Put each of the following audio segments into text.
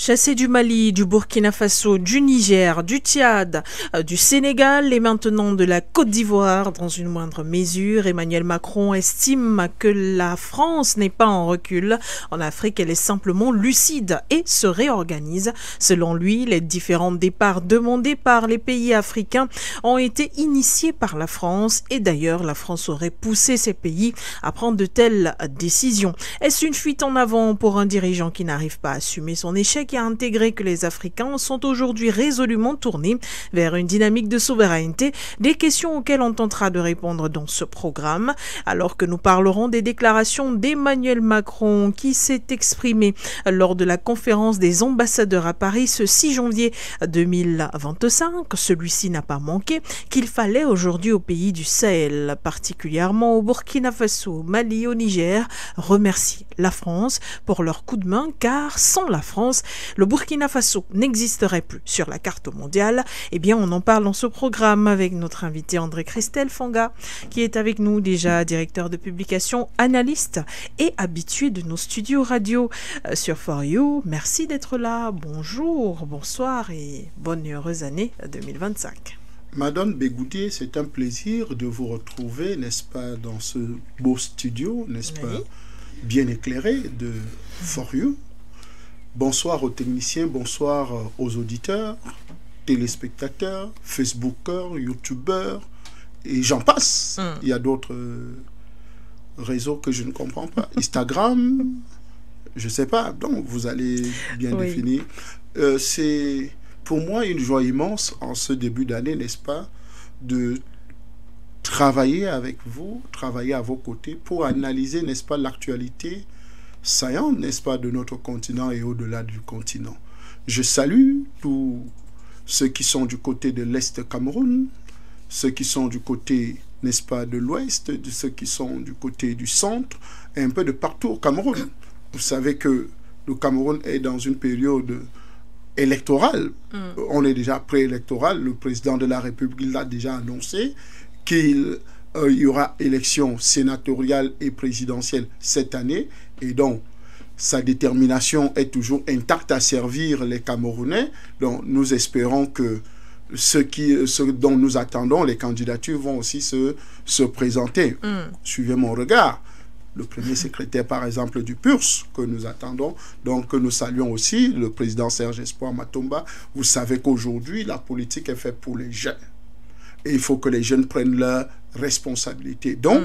Chassé du Mali, du Burkina Faso, du Niger, du Tchad, du Sénégal et maintenant de la Côte d'Ivoire, dans une moindre mesure, Emmanuel Macron estime que la France n'est pas en recul. En Afrique, elle est simplement lucide et se réorganise. Selon lui, les différents départs demandés par les pays africains ont été initiés par la France et d'ailleurs, la France aurait poussé ces pays à prendre de telles décisions. Est-ce une fuite en avant pour un dirigeant qui n'arrive pas à assumer son échec et à intégrer que les Africains sont aujourd'hui résolument tournés vers une dynamique de souveraineté? Des questions auxquelles on tentera de répondre dans ce programme, alors que nous parlerons des déclarations d'Emmanuel Macron qui s'est exprimé lors de la conférence des ambassadeurs à Paris ce 6 janvier 2025. Celui-ci n'a pas manqué qu'il fallait aujourd'hui au pays du Sahel, particulièrement au Burkina Faso, au Mali, au Niger, remercier la France pour leur coup de main, car sans la France, le Burkina Faso n'existerait plus sur la carte mondiale. Eh bien, on en parle dans ce programme avec notre invité André-Christelle Fanga, qui est avec nous déjà, directeur de publication, analyste et habitué de nos studios radio sur For You. Merci d'être là. Bonjour, bonsoir et bonne et heureuse année 2025. Madame Bégoutier, c'est un plaisir de vous retrouver, n'est-ce pas, dans ce beau studio, n'est-ce pas, bien éclairé de For You. Bonsoir aux techniciens, bonsoir aux auditeurs, téléspectateurs, Facebookers, YouTubeurs, et j'en passe. Il y a d'autres réseaux que je ne comprends pas. Instagram, je ne sais pas, donc vous allez bien définir. C'est pour moi une joie immense en ce début d'année, n'est-ce pas, de travailler avec vous, travailler à vos côtés pour analyser, n'est-ce pas, l'actualité saillante, n'est-ce pas, de notre continent et au-delà du continent. Je salue tous ceux qui sont du côté de l'Est Cameroun, ceux qui sont du côté, n'est-ce pas, de l'Ouest, de ceux qui sont du côté du centre, et un peu de partout au Cameroun. Vous savez que le Cameroun est dans une période électorale. On est déjà préélectoral. Le président de la République l'a déjà annoncé qu'il y aura élection sénatoriale et présidentielle cette année. Et donc, sa détermination est toujours intacte à servir les Camerounais. Donc, nous espérons que ce dont nous attendons, les candidatures vont aussi se présenter. Suivez mon regard. Le premier secrétaire, par exemple, du PURS, que nous attendons. Donc, nous saluons aussi le président Serge Espoir Matomba. Vous savez qu'aujourd'hui, la politique est faite pour les jeunes. Et il faut que les jeunes prennent leurs responsabilités. Donc,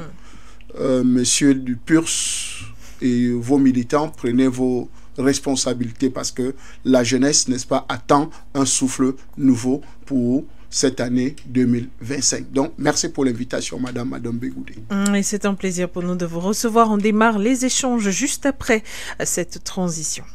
messieurs du PURS et vos militants, prenez vos responsabilités parce que la jeunesse, n'est-ce pas, attend un souffle nouveau pour cette année 2025. Donc, merci pour l'invitation, Madame Bégoutier. Et c'est un plaisir pour nous de vous recevoir. On démarre les échanges juste après cette transition.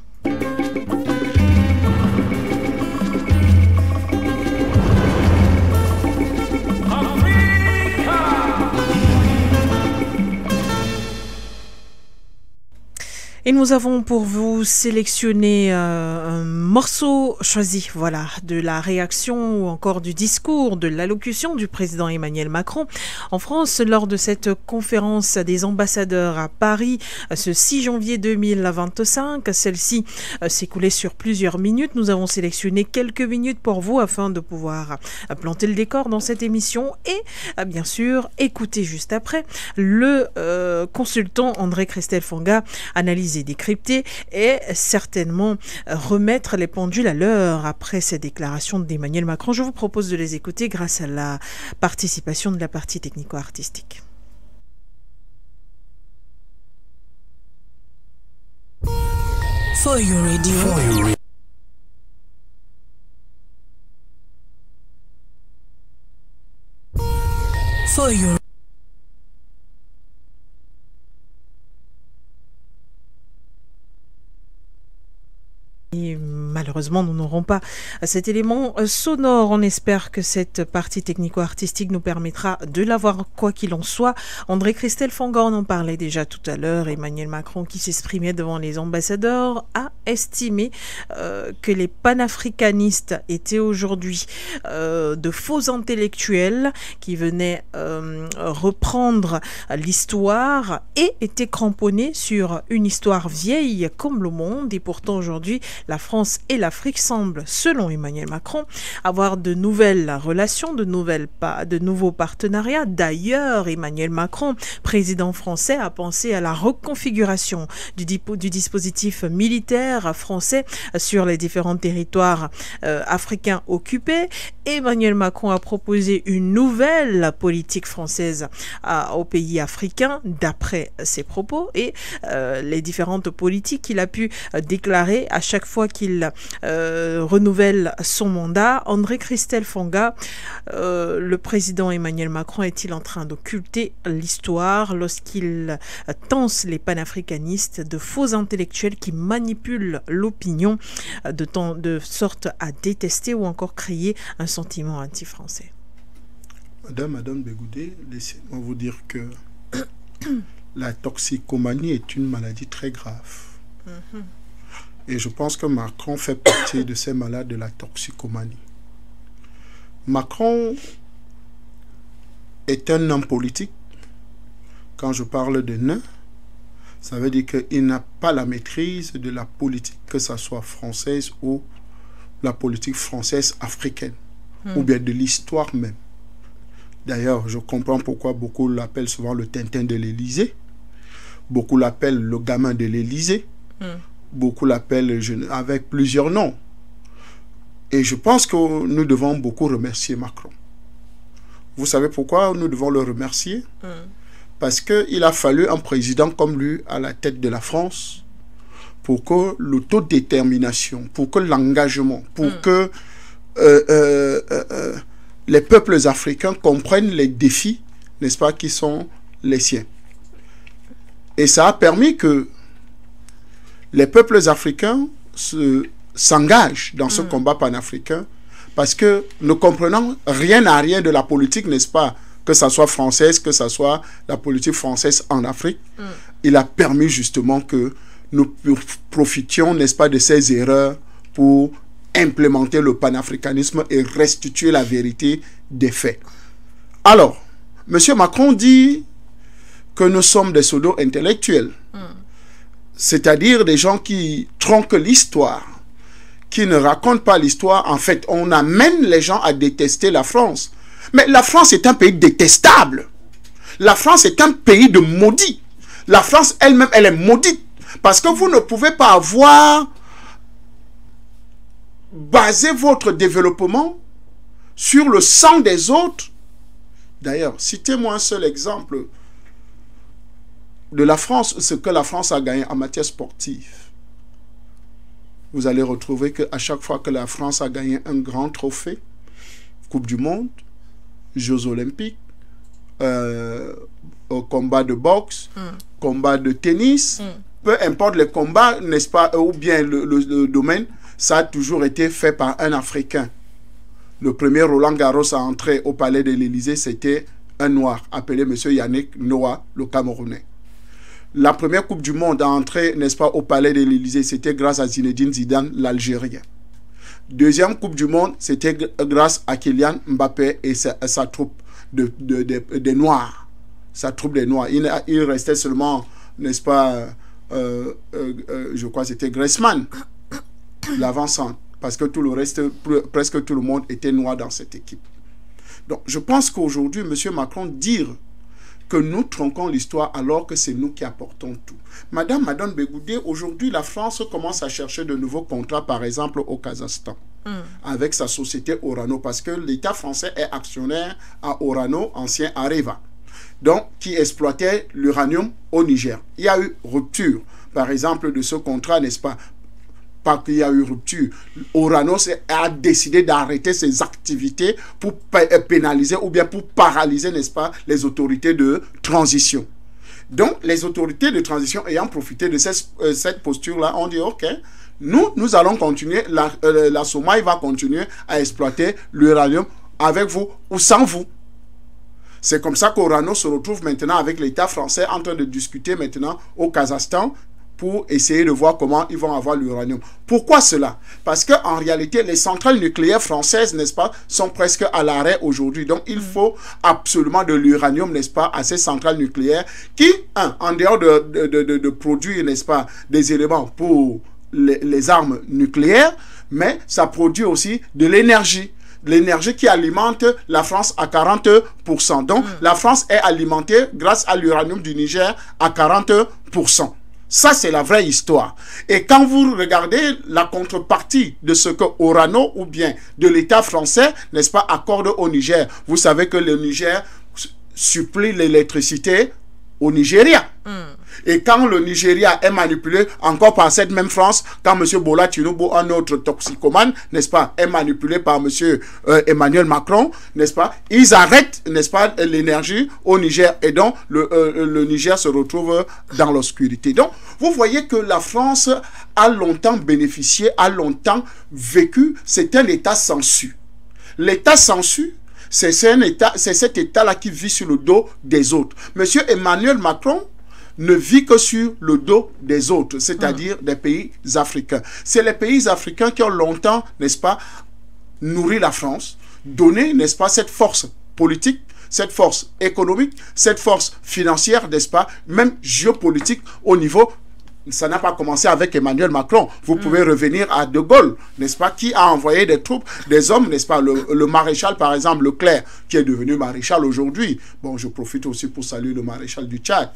Et nous avons pour vous sélectionné un morceau choisi, voilà, de la réaction ou encore du discours, de l'allocution du président Emmanuel Macron en France lors de cette conférence des ambassadeurs à Paris ce 6 janvier 2025. Celle-ci s'écoulait sur plusieurs minutes. Nous avons sélectionné quelques minutes pour vous afin de pouvoir planter le décor dans cette émission et bien sûr écouter juste après le consultant André-Christelle Fanga analyser, décrypter et certainement remettre les pendules à l'heure après ces déclarations d'Emmanuel Macron. Je vous propose de les écouter grâce à la participation de la partie technico-artistique. For You Radio. For You. Et malheureusement, nous n'aurons pas cet élément sonore. On espère que cette partie technico-artistique nous permettra de l'avoir quoi qu'il en soit. André-Christelle Fonga, on en parlait déjà tout à l'heure. Emmanuel Macron, qui s'exprimait devant les ambassadeurs, a estimé que les panafricanistes étaient aujourd'hui de faux intellectuels qui venaient reprendre l'histoire et étaient cramponnés sur une histoire vieille comme le monde. Et pourtant aujourd'hui, la France et l'Afrique semblent, selon Emmanuel Macron, avoir de nouvelles relations, de nouveaux partenariats. D'ailleurs, Emmanuel Macron, président français, a pensé à la reconfiguration du dispositif militaire français sur les différents territoires africains occupés. Emmanuel Macron a proposé une nouvelle politique française aux pays africains, d'après ses propos, et les différentes politiques qu'il a pu déclarer à chaque fois qu'il renouvelle son mandat. André-Christelle Fonga, le président Emmanuel Macron est-il en train d'occulter l'histoire lorsqu'il tense les panafricanistes de faux intellectuels qui manipulent l'opinion de sorte à détester ou encore créer un sentiment anti-français? Madame Bégoudé, laissez-moi vous dire que la toxicomanie est une maladie très grave. Et je pense que Macron fait partie de ces malades de la toxicomanie. Macron est un homme politique. Quand je parle de nain, ça veut dire qu'il n'a pas la maîtrise de la politique, que ce soit française ou la politique française africaine, ou bien de l'histoire même. D'ailleurs, je comprends pourquoi beaucoup l'appellent souvent le Tintin de l'Élysée, beaucoup l'appellent le gamin de l'Élysée, beaucoup l'appellent avec plusieurs noms. Et je pense que nous devons beaucoup remercier Macron. Vous savez pourquoi nous devons le remercier? Parce qu'il a fallu un président comme lui à la tête de la France pour que l'autodétermination, pour que l'engagement, pour que les peuples africains comprennent les défis, n'est-ce pas, qui sont les siens. Et ça a permis que les peuples africains s'engagent dans ce combat panafricain, parce que ne comprenant rien à rien de la politique, n'est-ce pas, que ça soit française, que ça soit la politique française en Afrique, il a permis justement que nous profitions, n'est-ce pas, de ces erreurs pour implémenter le panafricanisme et restituer la vérité des faits. Alors, M. Macron dit que nous sommes des pseudo-intellectuels, c'est-à-dire des gens qui tronquent l'histoire, qui ne racontent pas l'histoire. En fait, on amène les gens à détester la France. Mais la France est un pays détestable. La France est un pays de maudits. La France elle-même, elle est maudite. Parce que vous ne pouvez pas avoir basé votre développement sur le sang des autres. D'ailleurs, citez-moi un seul exemple de la France, ce que la France a gagné en matière sportive. Vous allez retrouver qu'à chaque fois que la France a gagné un grand trophée, Coupe du Monde, Jeux Olympiques, combat de boxe, combat de tennis, peu importe les combats, n'est-ce pas, ou bien le domaine, ça a toujours été fait par un Africain. Le premier Roland Garros à entrer au palais de l'Élysée, c'était un Noir, appelé M. Yannick Noah, le Camerounais. La première Coupe du Monde à entrer, n'est-ce pas, au palais de l'Élysée, c'était grâce à Zinedine Zidane, l'Algérien. Deuxième Coupe du Monde, c'était grâce à Kylian Mbappé et sa troupe des Noirs. Sa troupe des Noirs. Il restait seulement, n'est-ce pas, je crois que c'était Griezmann, l'avancante, parce que tout le reste, presque tout le monde était noir dans cette équipe. Donc, je pense qu'aujourd'hui, M. Macron dire que nous tronquons l'histoire alors que c'est nous qui apportons tout. Madame Bégoudé, aujourd'hui, la France commence à chercher de nouveaux contrats, par exemple au Kazakhstan, avec sa société Orano, parce que l'État français est actionnaire à Orano, ancien Areva, donc qui exploitait l'uranium au Niger. Il y a eu rupture, par exemple, de ce contrat, n'est-ce pas? Pas qu'il y a eu rupture. Orano a décidé d'arrêter ses activités pour pénaliser ou bien pour paralyser, n'est-ce pas, les autorités de transition. Donc, les autorités de transition ayant profité de cette posture-là, ont dit, OK, nous allons continuer, la Somalie va continuer à exploiter l'uranium avec vous ou sans vous. C'est comme ça qu'Orano se retrouve maintenant avec l'État français en train de discuter maintenant au Kazakhstan pour essayer de voir comment ils vont avoir l'uranium. Pourquoi cela? Parce qu'en réalité, les centrales nucléaires françaises, n'est-ce pas, sont presque à l'arrêt aujourd'hui. Donc, il faut absolument de l'uranium, n'est-ce pas, à ces centrales nucléaires qui, en dehors de produire, n'est-ce pas, des éléments pour les armes nucléaires, mais ça produit aussi de l'énergie. L'énergie qui alimente la France à 40%. Donc, la France est alimentée grâce à l'uranium du Niger à 40%. Ça, c'est la vraie histoire. Et quand vous regardez la contrepartie de ce que Orano ou bien de l'État français, n'est-ce pas, accorde au Niger, vous savez que le Niger supplie l'électricité au Nigeria. Et quand le Nigeria est manipulé encore par cette même France, quand M. Bola Tinubu, un autre toxicomane, n'est-ce pas, est manipulé par M. Emmanuel Macron, n'est-ce pas, ils arrêtent, n'est-ce pas, l'énergie au Niger. Et donc, le Niger se retrouve dans l'obscurité. Donc, vous voyez que la France a longtemps bénéficié, a longtemps vécu. C'est un État sensu. L'État sensu, c'est cet État-là qui vit sur le dos des autres. Monsieur Emmanuel Macron ne vit que sur le dos des autres, c'est-à-dire des pays africains. C'est les pays africains qui ont longtemps, n'est-ce pas, nourri la France, donné, n'est-ce pas, cette force politique, cette force économique, cette force financière, n'est-ce pas, même géopolitique au niveau. Ça n'a pas commencé avec Emmanuel Macron. Vous pouvez revenir à De Gaulle, n'est-ce pas, qui a envoyé des troupes, des hommes, n'est-ce pas, le maréchal, par exemple, Leclerc, qui est devenu maréchal aujourd'hui. Bon, je profite aussi pour saluer le maréchal du Tchad,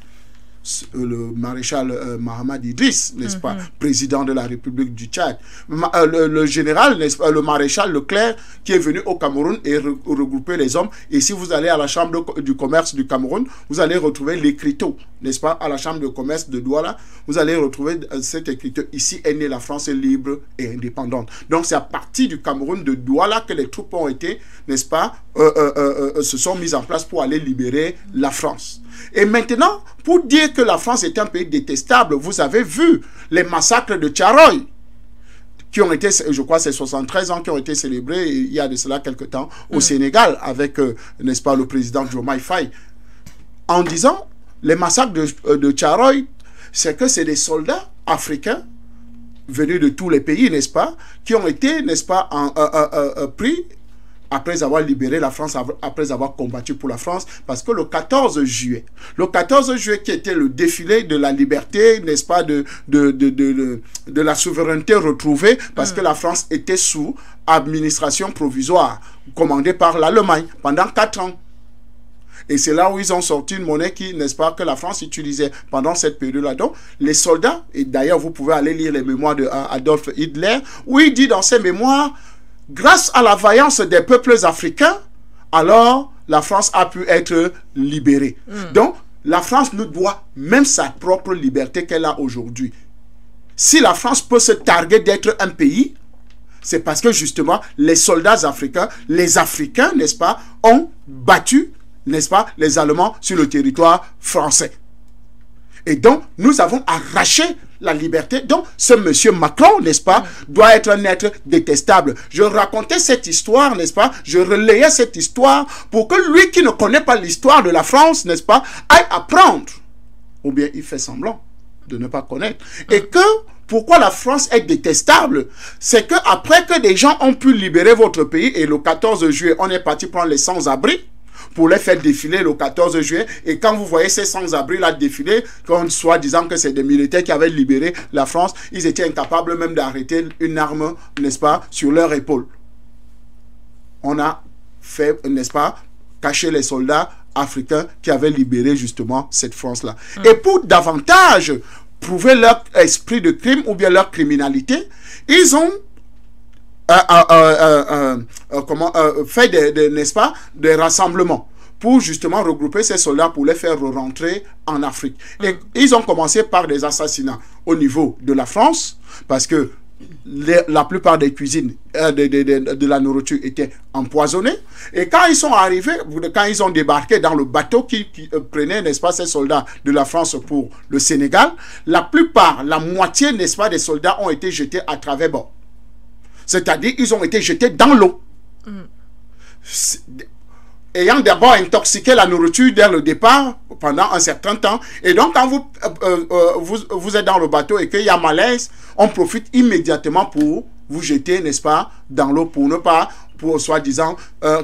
le maréchal Mahamad Idriss, n'est-ce pas, président de la République du Tchad. Le général, n'est-ce pas, le maréchal Leclerc, qui est venu au Cameroun et regrouper les hommes. Et si vous allez à la chambre du commerce du Cameroun, vous allez retrouver l'écriteau, n'est-ce pas, à la chambre de commerce de Douala, vous allez retrouver cet écriteau. Ici est née la France libre et indépendante. Donc c'est à partir du Cameroun de Douala que les troupes ont été, n'est-ce pas, se sont mises en place pour aller libérer la France. Et maintenant, pour dire que la France est un pays détestable, vous avez vu les massacres de Tcharoy, qui ont été, je crois, c'est 73 ans qui ont été célébrés il y a de cela quelques temps au Sénégal avec, n'est-ce pas, le président Diomaye Faye. En disant, les massacres de Tcharoy, c'est que c'est des soldats africains venus de tous les pays, n'est-ce pas, qui ont été, n'est-ce pas, pris après avoir libéré la France, après avoir combattu pour la France, parce que le 14 juillet qui était le défilé de la liberté, n'est-ce pas, de la souveraineté retrouvée, parce que la France était sous administration provisoire, commandée par l'Allemagne pendant 4 ans. Et c'est là où ils ont sorti une monnaie qui, n'est-ce pas, que la France utilisait pendant cette période-là. Donc, les soldats, et d'ailleurs, vous pouvez aller lire les mémoires d'Adolf Hitler, où il dit dans ses mémoires, grâce à la vaillance des peuples africains, alors la France a pu être libérée. Donc, la France nous doit même sa propre liberté qu'elle a aujourd'hui. Si la France peut se targuer d'être un pays, c'est parce que justement, les soldats africains, les Africains, n'est-ce pas, ont battu, n'est-ce pas, les Allemands sur le territoire français. Et donc, nous avons arraché la liberté. Donc, ce monsieur Macron, n'est-ce pas, doit être un être détestable. Je racontais cette histoire, n'est-ce pas, je relayais cette histoire pour que lui qui ne connaît pas l'histoire de la France, n'est-ce pas, aille apprendre. Ou bien il fait semblant de ne pas connaître. Et que, pourquoi la France est détestable? C'est que après que des gens ont pu libérer votre pays, et le 14 juillet, on est parti prendre les sans-abri, pour les faire défiler le 14 juillet. Et quand vous voyez ces sans-abri-là défiler, soit disant que c'est des militaires qui avaient libéré la France, ils étaient incapables même d'arrêter une arme, n'est-ce pas, sur leur épaule. On a fait, n'est-ce pas, cacher les soldats africains qui avaient libéré justement cette France-là. Et pour davantage prouver leur esprit de crime ou bien leur criminalité, ils ont fait n'est-ce pas, des rassemblements pour justement regrouper ces soldats pour les faire rentrer en Afrique. Et ils ont commencé par des assassinats au niveau de la France, parce que la plupart des cuisines, de la nourriture était empoisonnée. Et quand ils sont arrivés, quand ils ont débarqué dans le bateau qui prenait, n'est-ce pas, ces soldats de la France pour le Sénégal, la plupart, la moitié, n'est-ce pas, des soldats ont été jetés à travers bord. C'est-à-dire, ils ont été jetés dans l'eau. Ayant d'abord intoxiqué la nourriture dès le départ, pendant un certain temps. Et donc, quand vous êtes dans le bateau et qu'il y a malaise, on profite immédiatement pour vous jeter, n'est-ce pas, dans l'eau pour ne pas, pour soi-disant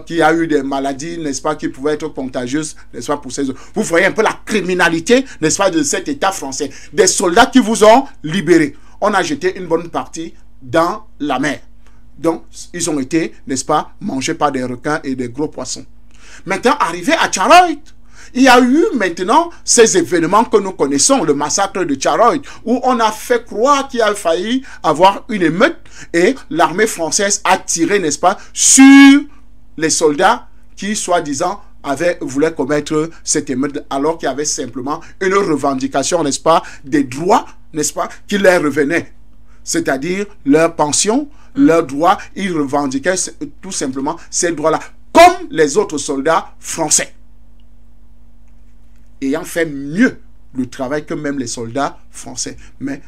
qu'il y a eu des maladies, n'est-ce pas, qui pouvaient être contagieuses, n'est-ce pas, pour ces autres. Vous voyez un peu la criminalité, n'est-ce pas, de cet État français. Des soldats qui vous ont libérés. On a jeté une bonne partie dans la mer. Donc, ils ont été, n'est-ce pas, mangés par des requins et des gros poissons. Maintenant, arrivé à Tcharoït, il y a eu maintenant ces événements que nous connaissons, le massacre de Tcharoït, où on a fait croire qu'il a failli avoir une émeute et l'armée française a tiré, n'est-ce pas, sur les soldats qui, soi-disant, voulaient commettre cette émeute, alors qu'il y avait simplement une revendication, n'est-ce pas, des droits, n'est-ce pas, qui leur revenaient. C'est-à-dire leur pension, leurs droits, ils revendiquaient tout simplement ces droits-là, comme les autres soldats français, ayant fait mieux le travail que même les soldats français. Mais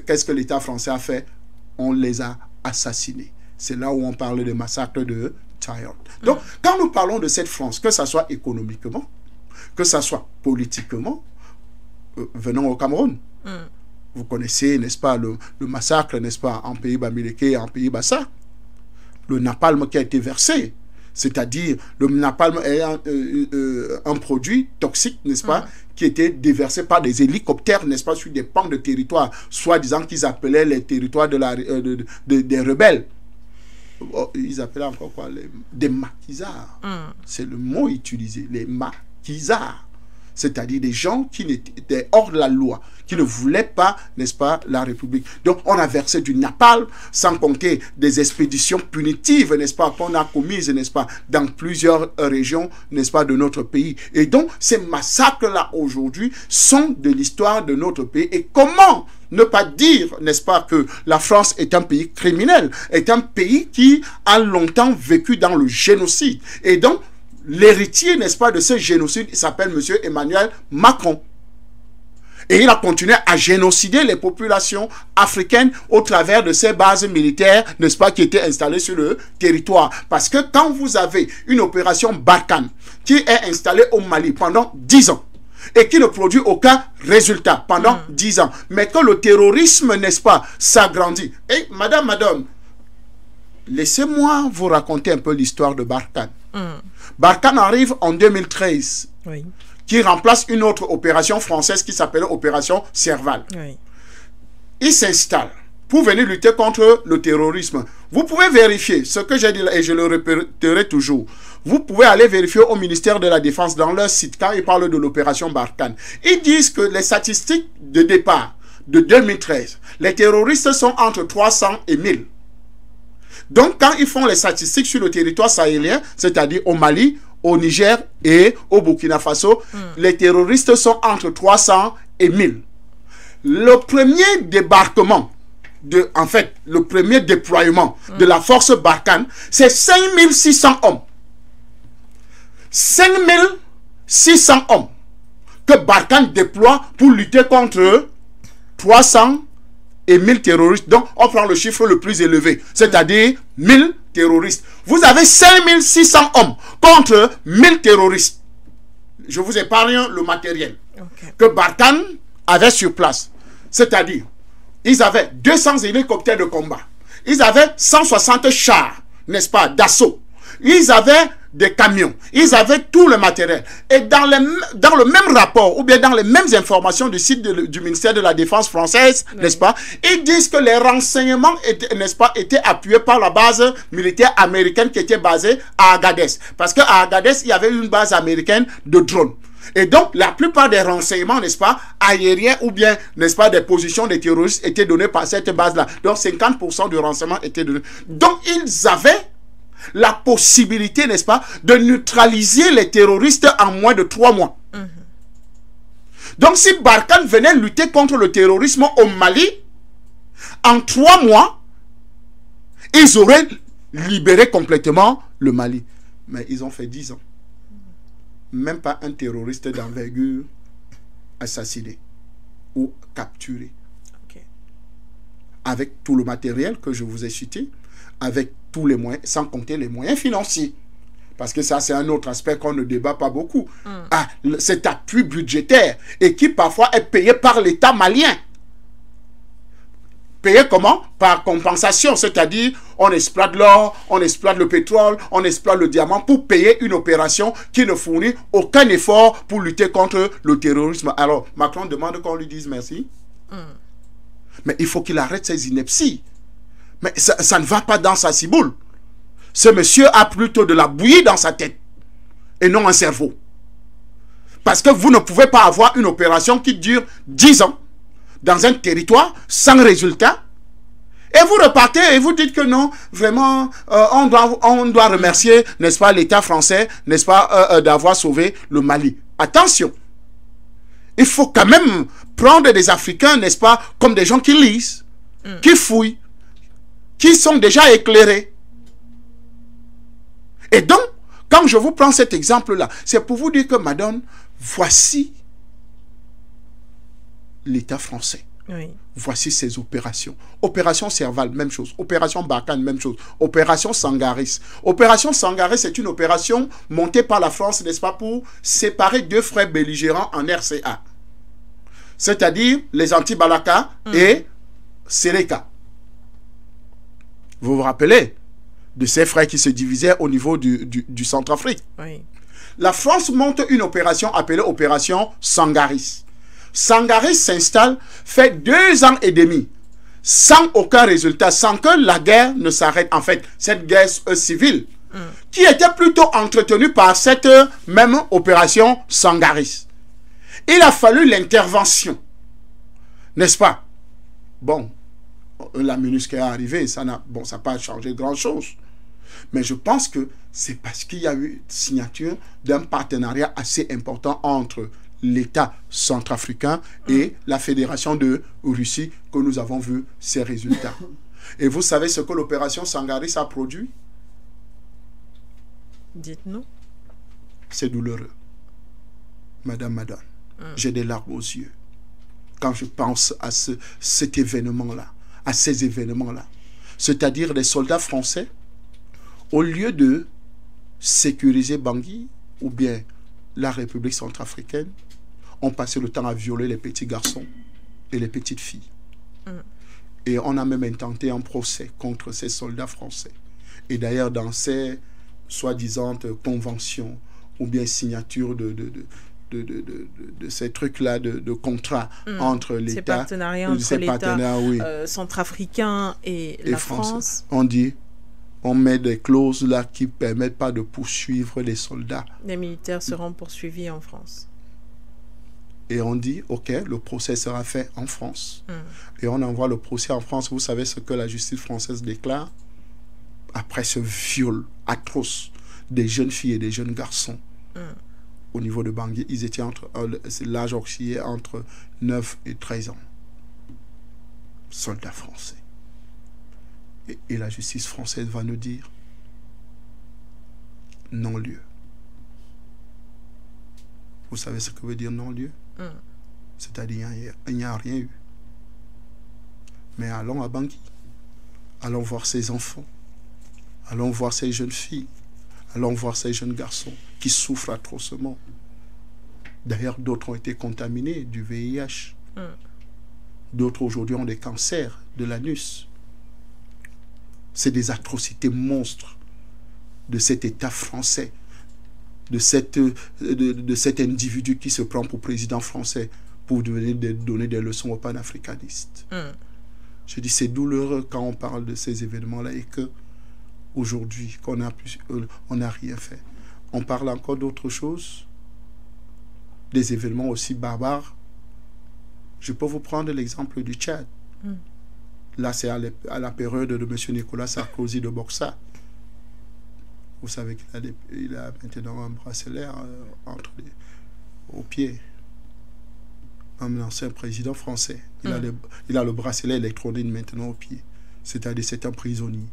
qu'est-ce que l'État français a fait? On les a assassinés. C'est là où on parle des massacres de Tcharoït. Donc, quand nous parlons de cette France, que ce soit économiquement, que ce soit politiquement, venons au Cameroun. Vous connaissez, n'est-ce pas, le massacre, n'est-ce pas, en pays Bamileke et en pays Bassa. Le napalm qui a été versé. C'est-à-dire, le napalm est un produit toxique, n'est-ce pas, qui était déversé par des hélicoptères, n'est-ce pas, sur des pans de territoire, soi-disant qu'ils appelaient les territoires des rebelles. Ils appelaient encore quoi? Des maquisards. C'est le mot utilisé, les maquisards. C'est-à-dire des gens qui étaient hors de la loi, qui ne voulaient pas, n'est-ce pas, la République. Donc, on a versé du napalm, sans compter des expéditions punitives, n'est-ce pas, qu'on a commises, n'est-ce pas, dans plusieurs régions, n'est-ce pas, de notre pays. Et donc, ces massacres-là, aujourd'hui, sont de l'histoire de notre pays. Et comment ne pas dire, n'est-ce pas, que la France est un pays criminel, est un pays qui a longtemps vécu dans le génocide. Et donc, l'héritier, n'est-ce pas, de ce génocide, il s'appelle M. Emmanuel Macron. Et il a continué à génocider les populations africaines au travers de ces bases militaires, n'est-ce pas, qui étaient installées sur le territoire. Parce que quand vous avez une opération Barkhane qui est installée au Mali pendant 10 ans, et qui ne produit aucun résultat pendant 10 ans, mais que le terrorisme, n'est-ce pas, s'agrandit. Et madame, laissez-moi vous raconter un peu l'histoire de Barkhane. Barkhane arrive en 2013, qui remplace une autre opération française qui s'appelait Opération Serval. Il s'installe pour venir lutter contre le terrorisme. Vous pouvez vérifier ce que j'ai dit et je le répéterai toujours. Vous pouvez aller vérifier au ministère de la Défense dans leur site quand ils parlent de l'opération Barkhane. Ils disent que les statistiques de départ de 2013, les terroristes sont entre 300 et 1000. Donc, quand ils font les statistiques sur le territoire sahélien, c'est-à-dire au Mali, au Niger et au Burkina Faso, les terroristes sont entre 300 et 1000. Le premier débarquement, le premier déploiement de la force Barkhane, c'est 5600 hommes. 5600 hommes que Barkhane déploie pour lutter contre 300 et 1000 terroristes. Donc, on prend le chiffre le plus élevé, c'est-à-dire 1000 terroristes. Vous avez 5600 hommes contre 1000 terroristes. Je vous épargne le matériel que Barkhane avait sur place. C'est-à-dire, ils avaient 200 hélicoptères de combat. Ils avaient 160 chars, n'est-ce pas, d'assaut. Ils avaient des camions. Ils avaient tout le matériel. Et dans le même rapport, ou bien dans les mêmes informations du site du ministère de la Défense française, n'est-ce pas, ils disent que les renseignements, n'est-ce pas, étaient appuyés par la base militaire américaine qui était basée à Agadez. Parce qu'à Agadez, il y avait une base américaine de drones. Et donc, la plupart des renseignements, n'est-ce pas, aériens ou bien, n'est-ce pas, des positions des terroristes étaient donnés par cette base-là. Donc, 50% du renseignement était donné. Donc, ils avaient la possibilité, n'est-ce pas, de neutraliser les terroristes en moins de 3 mois. Donc, si Barkhane venait lutter contre le terrorisme au Mali, en 3 mois, ils auraient libéré complètement le Mali. Mais ils ont fait 10 ans. Même pas un terroriste d'envergure assassiné ou capturé. Ok. Avec tout le matériel que je vous ai cité, avec tous les moyens, sans compter les moyens financiers. Parce que ça, c'est un autre aspect qu'on ne débat pas beaucoup. Ah, cet appui budgétaire, et qui parfois est payé par l'État malien. Payé comment? Par compensation, c'est-à-dire on exploite l'or, on exploite le pétrole, on exploite le diamant pour payer une opération qui ne fournit aucun effort pour lutter contre le terrorisme. Alors, Macron demande qu'on lui dise merci. Mais il faut qu'il arrête ses inepties. Mais ça ne va pas dans sa ciboule. Ce monsieur a plutôt de la bouillie dans sa tête et non un cerveau. Parce que vous ne pouvez pas avoir une opération qui dure 10 ans dans un territoire sans résultat. Et vous repartez et vous dites que non, vraiment, on doit remercier, n'est-ce pas, l'État français, n'est-ce pas, d'avoir sauvé le Mali. Attention, il faut quand même prendre des Africains, n'est-ce pas, comme des gens qui lisent, qui fouillent, qui sont déjà éclairés. Et donc, quand je vous prends cet exemple-là, c'est pour vous dire que, madame, voici l'État français. Oui. Voici ses opérations. Opération Serval, même chose. Opération Barkhane, même chose. Opération Sangaris. Opération Sangaris, c'est une opération montée par la France, n'est-ce pas, pour séparer deux frères belligérants en RCA. C'est-à-dire les anti-Balaka et Seleka. Vous vous rappelez de ces frères qui se divisaient au niveau du Centrafrique. Oui. La France monte une opération appelée Opération Sangaris. Sangaris s'installe, fait 2 ans et demi, sans aucun résultat, sans que la guerre ne s'arrête. En fait, cette guerre civile, qui était plutôt entretenue par cette même opération Sangaris. Il a fallu l'intervention, n'est-ce pas? Bon, la MINUSCA est arrivée, ça n'a pas changé grand-chose. Mais je pense que c'est parce qu'il y a eu signature d'un partenariat assez important entre l'État centrafricain et la Fédération de Russie que nous avons vu ces résultats. Et vous savez ce que l'opération Sangaris a produit? Dites-nous. C'est douloureux. Madame, j'ai des larmes aux yeux quand je pense à cet événement-là, à ces événements-là. C'est-à-dire les soldats français, au lieu de sécuriser Bangui ou bien la République centrafricaine, ont passé le temps à violer les petits garçons et les petites filles. Et on a même intenté un procès contre ces soldats français. Et d'ailleurs, dans ces soi-disant conventions ou bien signatures de ces trucs-là, de contrats entre l'État, ces partenariats entre l'État centrafricain et la France, on dit, on met des clauses là qui ne permettent pas de poursuivre les soldats. Les militaires seront poursuivis en France. Et on dit, ok, le procès sera fait en France. Et on envoie le procès en France. Vous savez ce que la justice française déclare? Après ce viol atroce des jeunes filles et des jeunes garçons au niveau de Bangui, ils étaient l'âge oscillait entre 9 et 13 ans. Soldats français. Et la justice française va nous dire non-lieu. Vous savez ce que veut dire non-lieu? C'est-à-dire il n'y a rien eu. Mais allons à Bangui. Allons voir ces enfants. Allons voir ces jeunes filles. Allons voir ces jeunes garçons qui souffrent atrocement. D'ailleurs, d'autres ont été contaminés du VIH. D'autres aujourd'hui ont des cancers de l'anus. C'est des atrocités monstres de cet État français, de cet individu qui se prend pour président français pour donner des leçons aux panafricanistes. Je dis, c'est douloureux quand on parle de ces événements-là et que aujourd'hui, on n'a rien fait. On parle encore d'autre chose, des événements aussi barbares. Je peux vous prendre l'exemple du Tchad. Là, c'est à la période de M. Nicolas Sarkozy de Boxa. Vous savez qu'il a maintenant un bracelet au pied. Un ancien président français. Il a le bracelet électronique maintenant au pied. C'est-à-dire c'est un prisonnier.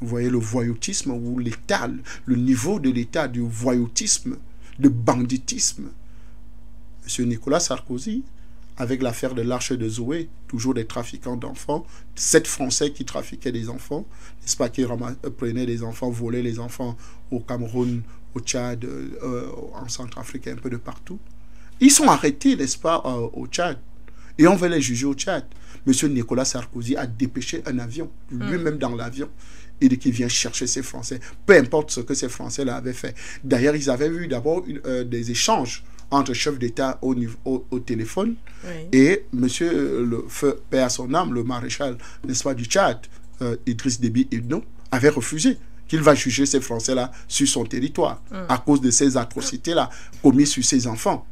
Vous voyez le voyoutisme ou l'État, le niveau de l'État du voyoutisme, de banditisme. M. Nicolas Sarkozy, avec l'affaire de l'Arche de Zoé, toujours des trafiquants d'enfants, 7 Français qui trafiquaient des enfants, n'est-ce pas, qui prenaient des enfants, volaient les enfants au Cameroun, au Tchad, en Centrafrique, un peu de partout. Ils sont arrêtés, n'est-ce pas, au Tchad. Et on veut les juger au Tchad. M. Nicolas Sarkozy a dépêché un avion, lui-même dans l'avion. Il dit qu'il vient chercher ces Français, peu importe ce que ces Français-là avaient fait. D'ailleurs, ils avaient eu d'abord des échanges entre chefs d'État au téléphone, oui. Et monsieur le feu père à son âme, le maréchal, n'est-ce pas, du Tchad, Idriss Déby Itno, avait refusé qu'il va juger ces Français-là sur son territoire à cause de ces atrocités-là commises sur ses enfants.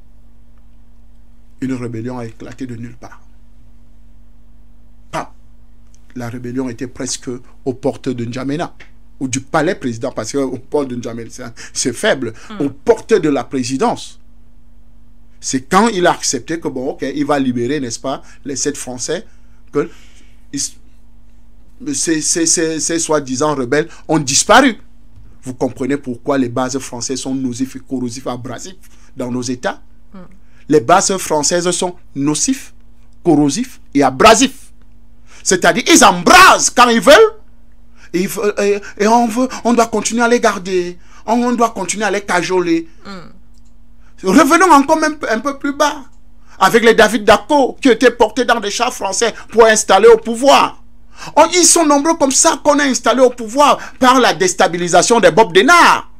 Une rébellion a éclaté de nulle part. La rébellion était presque aux portes de N'Djamena, ou du palais président, parce qu'aux portes de N'Djamena, c'est faible, aux portes de la présidence. C'est quand il a accepté que, bon, ok, il va libérer, n'est-ce pas, les 7 Français, que ces soi-disant rebelles ont disparu. Vous comprenez pourquoi les bases françaises sont nocifs, corrosifs, abrasifs dans nos États. Les bases françaises sont nocifs, corrosifs et abrasifs. C'est-à-dire, ils embrasent quand ils veulent, et on doit continuer à les garder, on doit continuer à les cajoler. Revenons encore même un peu plus bas, avec les David Dacko, qui étaient portés dans des chars français pour installer au pouvoir. Ils sont nombreux comme ça qu'on a installé au pouvoir par la déstabilisation des Bob Denard.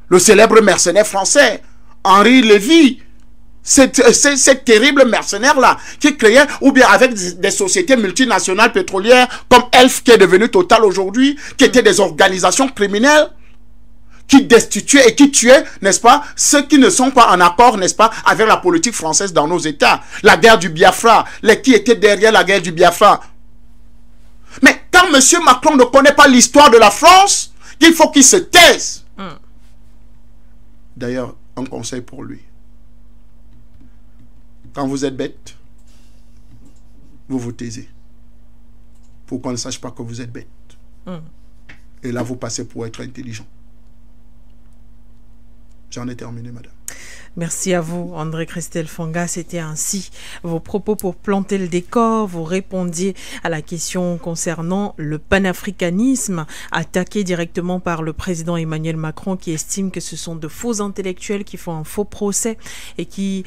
Le célèbre mercenaire français, Henri Lévy, ces terribles mercenaires-là, qui créaient, ou bien avec des sociétés multinationales pétrolières, comme Elf, qui est devenu Total aujourd'hui, qui étaient des organisations criminelles, qui destituaient et qui tuaient, n'est-ce pas, ceux qui ne sont pas en accord, n'est-ce pas, avec la politique française dans nos États. La guerre du Biafra, qui étaient derrière la guerre du Biafra. Mais quand M. Macron ne connaît pas l'histoire de la France, il faut qu'il se taise. D'ailleurs, un conseil pour lui. Quand vous êtes bête, vous vous taisez. Pour qu'on ne sache pas que vous êtes bête. Et là, vous passez pour être intelligent. J'en ai terminé, madame. Merci à vous, André Christelle Fanga. C'était ainsi vos propos pour planter le décor. Vous répondiez à la question concernant le panafricanisme, attaqué directement par le président Emmanuel Macron, qui estime que ce sont de faux intellectuels qui font un faux procès et qui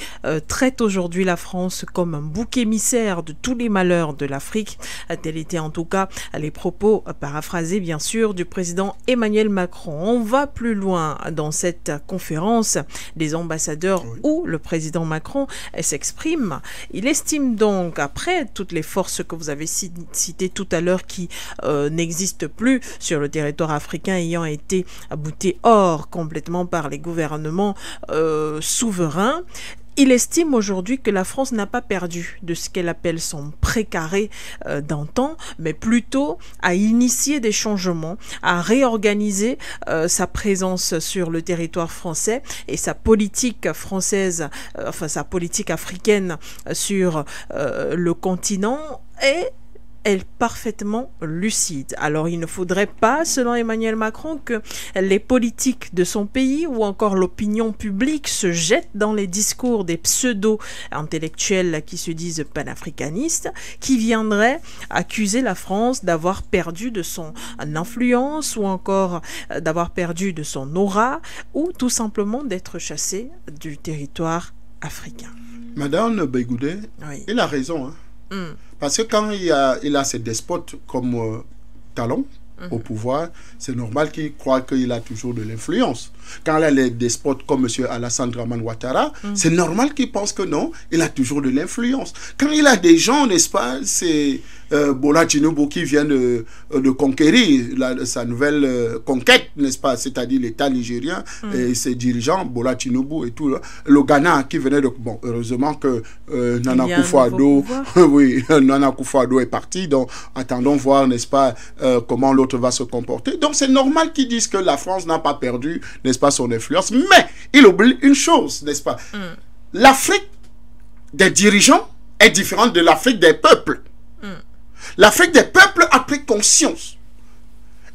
traitent aujourd'hui la France comme un bouc émissaire de tous les malheurs de l'Afrique. Tels étaient en tout cas les propos, paraphrasés bien sûr, du président Emmanuel Macron. On va plus loin dans cette conférence des ambassadeurs où le président Macron s'exprime. Il estime donc, après toutes les forces que vous avez citées tout à l'heure qui n'existent plus sur le territoire africain, ayant été boutées hors complètement par les gouvernements souverains, il estime aujourd'hui que la France n'a pas perdu de ce qu'elle appelle son précaré d'antan, mais plutôt à initier des changements, à réorganiser sa présence sur le territoire français et sa politique française, enfin sa politique africaine sur le continent est parfaitement lucide. Alors il ne faudrait pas, selon Emmanuel Macron, que les politiques de son pays ou encore l'opinion publique se jettent dans les discours des pseudo-intellectuels qui se disent panafricanistes, qui viendraient accuser la France d'avoir perdu de son influence ou encore d'avoir perdu de son aura ou tout simplement d'être chassé du territoire africain. Madame Begoudé, oui. Il a raison, hein. Parce que quand il a ces despotes comme Talon au pouvoir, c'est normal qu'il croit qu'il a toujours de l'influence. Quand il a les despotes comme M. Alassane Dramane Ouattara, c'est normal qu'il pense que non, il a toujours de l'influence. Quand il a des gens, n'est-ce pas, c'est Bola Tinubu qui vient de conquérir sa nouvelle conquête, n'est-ce pas, c'est-à-dire l'État nigérien et ses dirigeants, Bola Tinubu et tout. Le Ghana qui venait de... Bon, heureusement que Nana Akufo-Addo oui, Nana Akufo-Addo est parti, donc attendons voir, n'est-ce pas, comment l'autre va se comporter. Donc c'est normal qu'ils disent que la France n'a pas perdu, n'est-ce pas, son influence, mais il oublie une chose, n'est-ce pas, l'Afrique des dirigeants est différente de l'Afrique des peuples. L'Afrique des peuples a pris conscience.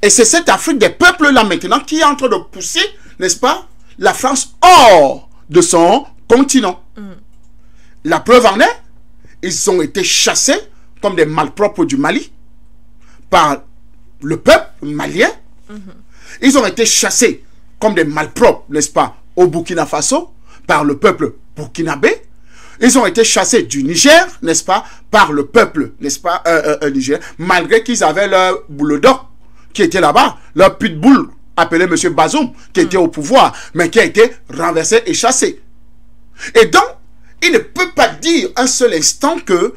Et c'est cette Afrique des peuples-là maintenant qui est en train de pousser, n'est-ce pas, la France hors de son continent. La preuve en est, ils ont été chassés comme des malpropres du Mali par le peuple malien. Ils ont été chassés comme des malpropres, n'est-ce pas, au Burkina Faso par le peuple burkinabé. Ils ont été chassés du Niger, n'est-ce pas, par le peuple, n'est-ce pas, Niger, malgré qu'ils avaient leur bulldog qui était là-bas, leur pitbull appelé M. Bazoum, qui était au pouvoir, mais qui a été renversé et chassé. Et donc, il ne peut pas dire un seul instant que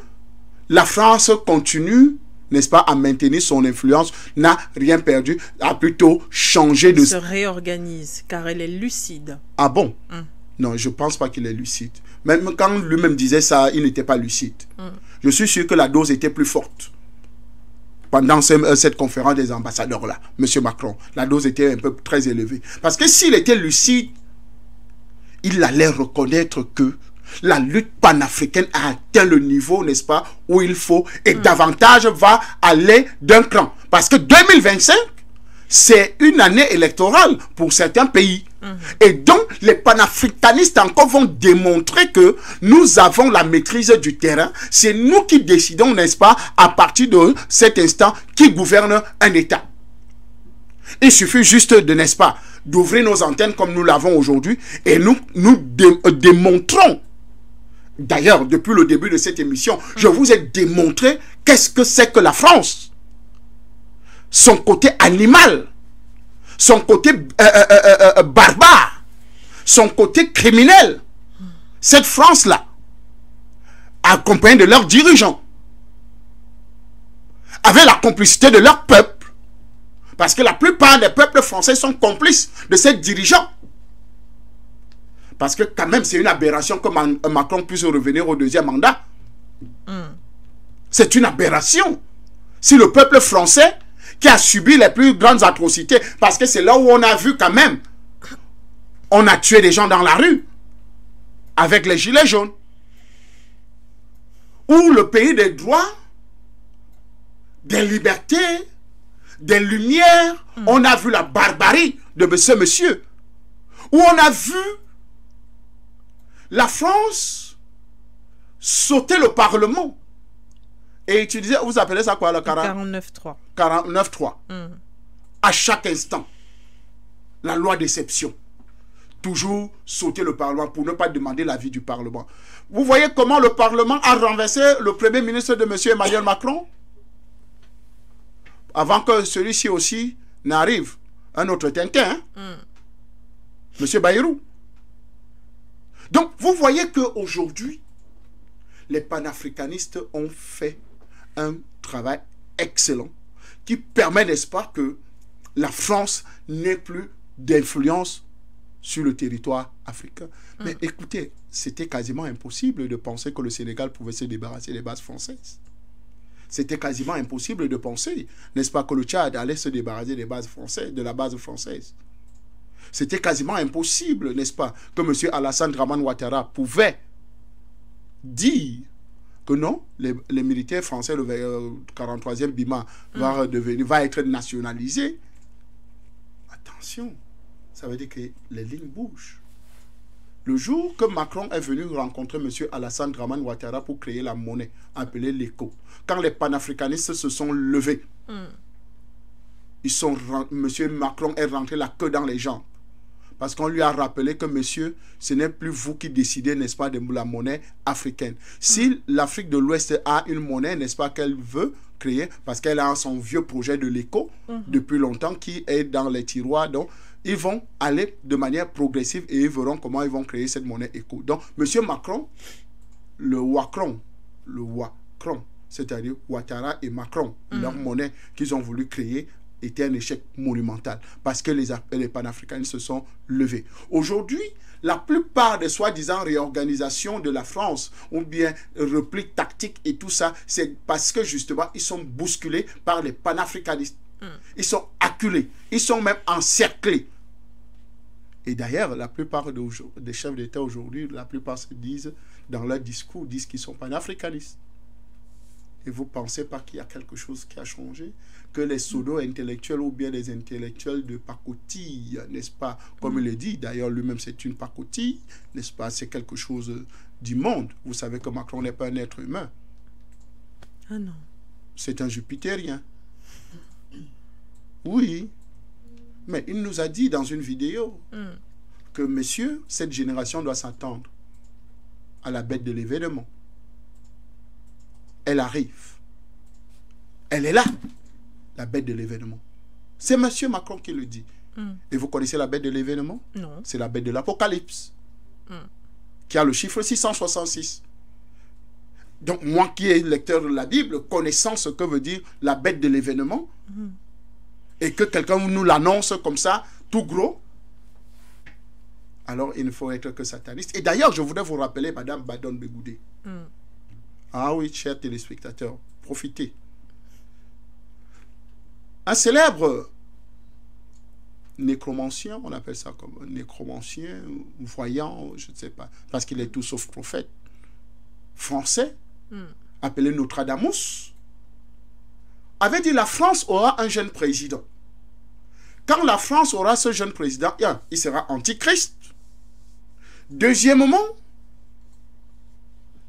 la France continue, n'est-ce pas, à maintenir son influence, n'a rien perdu, a plutôt changé de... Se réorganise, car elle est lucide. Ah bon? Non, je ne pense pas qu'il est lucide. Même quand lui-même disait ça, il n'était pas lucide. Je suis sûr que la dose était plus forte. Pendant cette conférence des ambassadeurs-là, M. Macron, la dose était un peu très élevée. Parce que s'il était lucide, il allait reconnaître que la lutte panafricaine a atteint le niveau, n'est-ce pas, où il faut, et davantage va aller d'un cran. Parce que 2025, c'est une année électorale pour certains pays. Et donc, les panafricanistes encore vont démontrer que nous avons la maîtrise du terrain. C'est nous qui décidons, n'est-ce pas, à partir de cet instant, qui gouverne un État. Il suffit juste de, n'est-ce pas, d'ouvrir nos antennes comme nous l'avons aujourd'hui et nous démontrons. D'ailleurs, depuis le début de cette émission, je vous ai démontré qu'est-ce que c'est que la France. Son côté animal, son côté barbare, son côté criminel. Cette France-là, accompagnée de leurs dirigeants, avec la complicité de leur peuple, parce que la plupart des peuples français sont complices de ces dirigeants. Parce que quand même, c'est une aberration que Macron puisse revenir au deuxième mandat. C'est une aberration. Si le peuple français, qui a subi les plus grandes atrocités, parce que c'est là où on a vu quand même, on a tué des gens dans la rue, avec les gilets jaunes, où le pays des droits, des libertés, des lumières, on a vu la barbarie de ce monsieur, où on a vu la France sauter le Parlement et utiliser, vous appelez ça quoi, le 49.3. 49.3. À chaque instant, la loi d'exception. Toujours sauter le Parlement pour ne pas demander l'avis du Parlement. Vous voyez comment le Parlement a renversé le Premier ministre de M. Emmanuel Macron? Avant que celui-ci aussi n'arrive, un autre Tintin, M. Bayrou. Donc, vous voyez qu'aujourd'hui, les panafricanistes ont fait un travail excellent qui permet, n'est-ce pas, que la France n'ait plus d'influence sur le territoire africain. Mais écoutez, c'était quasiment impossible de penser que le Sénégal pouvait se débarrasser des bases françaises. C'était quasiment impossible de penser, n'est-ce pas, que le Tchad allait se débarrasser des bases françaises, de la base française. C'était quasiment impossible, n'est-ce pas, que M. Alassane Dramane Ouattara pouvait dire que non, les militaires français, le 43e BIMA va être nationalisé. Attention, ça veut dire que les lignes bougent. Le jour que Macron est venu rencontrer M. Alassane Dramane Ouattara pour créer la monnaie appelée l'ECO, quand les panafricanistes se sont levés, M. Macron est rentré la queue dans les jambes. Parce qu'on lui a rappelé que, monsieur, ce n'est plus vous qui décidez, n'est-ce pas, de la monnaie africaine. Si l'Afrique de l'Ouest a une monnaie, n'est-ce pas, qu'elle veut créer, parce qu'elle a son vieux projet de l'ECO depuis longtemps, qui est dans les tiroirs, donc ils vont aller de manière progressive et ils verront comment ils vont créer cette monnaie ECO. Donc, monsieur Macron, le Wacron, c'est-à-dire Ouattara et Macron, leur monnaie qu'ils ont voulu créer, était un échec monumental parce que les panafricanistes se sont levés. Aujourd'hui, la plupart des soi-disant réorganisations de la France ou bien replis tactiques et tout ça, c'est parce que justement, ils sont bousculés par les panafricanistes. Ils sont acculés, ils sont même encerclés. Et d'ailleurs, la plupart des chefs d'État aujourd'hui, la plupart se disent, dans leur discours, disent qu'ils sont panafricanistes. Et vous ne pensez pas qu'il y a quelque chose qui a changé? Que les pseudo-intellectuels ou bien les intellectuels de pacotille, n'est-ce pas? Comme il le dit, d'ailleurs lui-même c'est une pacotille, n'est-ce pas? C'est quelque chose du monde. Vous savez que Macron n'est pas un être humain. Ah non. C'est un jupitérien. Oui. Mais il nous a dit dans une vidéo que, monsieur, cette génération doit s'attendre à la bête de l'événement. Elle arrive. Elle est là, la bête de l'événement. C'est monsieur Macron qui le dit. Et vous connaissez la bête de l'événement? Non. C'est la bête de l'Apocalypse, qui a le chiffre 666. Donc, moi qui est lecteur de la Bible, connaissant ce que veut dire la bête de l'événement, et que quelqu'un nous l'annonce comme ça, tout gros, alors il ne faut être que sataniste. Et d'ailleurs, je voudrais vous rappeler Madame Badon Begoudé. Ah oui, chers téléspectateurs, profitez. Un célèbre nécromancien, on appelle ça comme un nécromancien, voyant, je ne sais pas, parce qu'il est tout sauf prophète, français, appelé Nostradamus, avait dit la France aura un jeune président. Quand la France aura ce jeune président, il sera antichrist. Deuxièmement,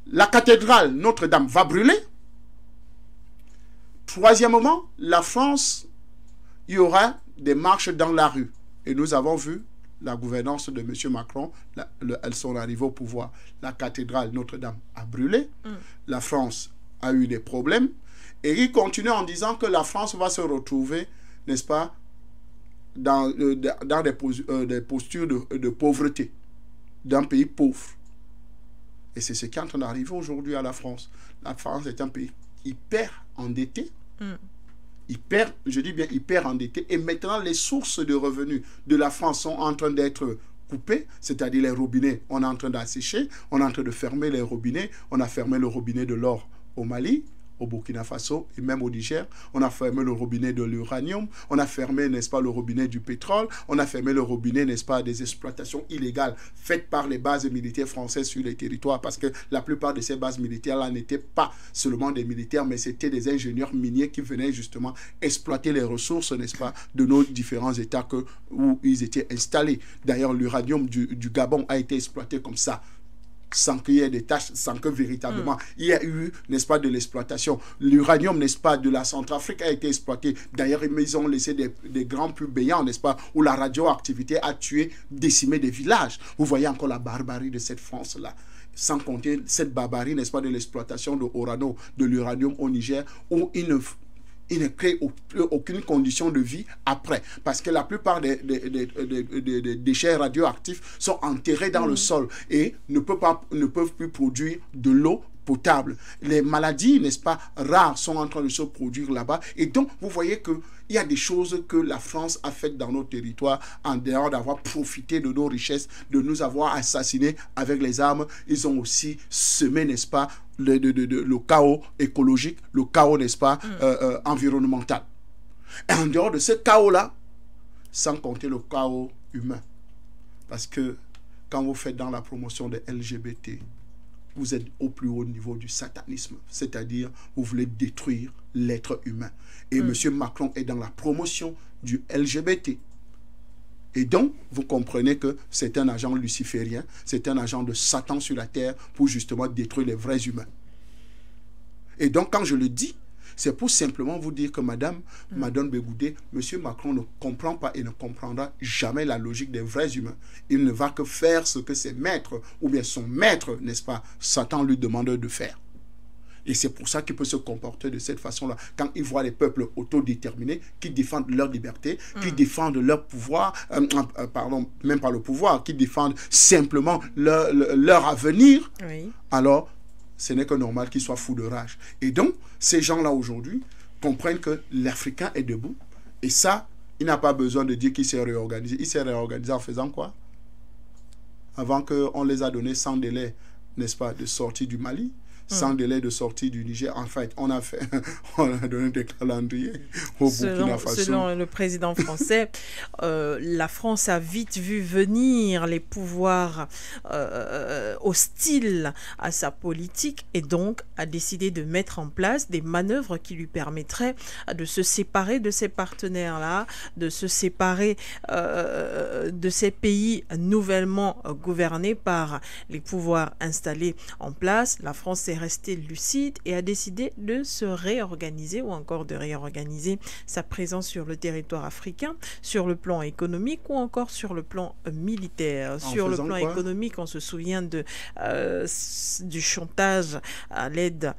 la cathédrale Notre-Dame va brûler. Troisièmement, la France, il y aura des marches dans la rue. Et nous avons vu la gouvernance de M. Macron, elles sont arrivées au pouvoir. La cathédrale Notre-Dame a brûlé. La France a eu des problèmes. Et il continue en disant que la France va se retrouver, n'est-ce pas, dans des postures de pauvreté, d'un pays pauvre. Et c'est ce qui est en train d'arriver aujourd'hui à la France. La France est un pays hyper endetté. Je dis bien hyper endetté. Et maintenant, les sources de revenus de la France sont en train d'être coupées, c'est-à-dire les robinets, on est en train d'assécher, on est en train de fermer les robinets. On a fermé le robinet de l'or au Mali, au Burkina Faso et même au Niger. On a fermé le robinet de l'uranium, on a fermé, n'est-ce pas, le robinet du pétrole, on a fermé le robinet, n'est-ce pas, des exploitations illégales faites par les bases militaires françaises sur les territoires, parce que la plupart de ces bases militaires-là n'étaient pas seulement des militaires, mais c'était des ingénieurs miniers qui venaient justement exploiter les ressources, n'est-ce pas, de nos différents États où ils étaient installés. D'ailleurs, l'uranium du Gabon a été exploité comme ça, sans qu'il y ait des tâches, sans que véritablement il y ait eu, n'est-ce pas, de l'exploitation. L'uranium, n'est-ce pas, de la Centrafrique a été exploité. D'ailleurs, ils ont laissé des grands puits béants, n'est-ce pas, où la radioactivité a tué, décimé des villages. Vous voyez encore la barbarie de cette France-là. Sans compter cette barbarie, n'est-ce pas, de l'exploitation de l'uranium au Niger, où il ne crée aucune condition de vie après. Parce que la plupart des déchets radioactifs sont enterrés dans le sol et ne peuvent plus produire de l'eau potable. Les maladies, n'est-ce pas, rares sont en train de se produire là-bas. Et donc, vous voyez qu'il y a des choses que la France a faites dans nos territoires en dehors d'avoir profité de nos richesses, de nous avoir assassinés avec les armes. Ils ont aussi semé, n'est-ce pas, le chaos écologique, le chaos, n'est-ce pas, environnemental. Et en dehors de ce chaos-là, sans compter le chaos humain. Parce que quand vous faites dans la promotion des LGBT, vous êtes au plus haut niveau du satanisme. C'est-à-dire, vous voulez détruire l'être humain. Et M. Macron est dans la promotion du LGBT. Et donc, vous comprenez que c'est un agent luciférien, c'est un agent de Satan sur la terre pour justement détruire les vrais humains. Et donc, quand je le dis, c'est pour simplement vous dire que Madame Begoudé, M. Macron ne comprend pas et ne comprendra jamais la logique des vrais humains. Il ne va que faire ce que ses maîtres, ou bien son maître, n'est-ce pas, Satan lui demande de faire. Et c'est pour ça qu'il peut se comporter de cette façon-là. Quand il voit les peuples autodéterminés qui défendent leur liberté, qui défendent leur pouvoir, même pas le pouvoir, qui défendent simplement leur avenir, alors ce n'est que normal qu'ils soient fous de rage. Et donc, ces gens-là aujourd'hui comprennent que l'Africain est debout. Et ça, il n'a pas besoin de dire qu'il s'est réorganisé. Il s'est réorganisé en faisant quoi? Avant qu'on les a donné sans délai, n'est-ce pas, de sortie du Mali, sans délai de sortie du Niger. En fait, on a donné des calendriers au Burkina Faso. Selon le président français, la France a vite vu venir les pouvoirs hostiles à sa politique et donc a décidé de mettre en place des manœuvres qui lui permettraient de se séparer de ces partenaires-là, de se séparer de ces pays nouvellement gouvernés par les pouvoirs installés en place. La France est restée lucide et a décidé de se réorganiser ou encore de réorganiser sa présence sur le territoire africain, sur le plan économique ou encore sur le plan militaire. Sur le plan économique, on se souvient du chantage à l'aide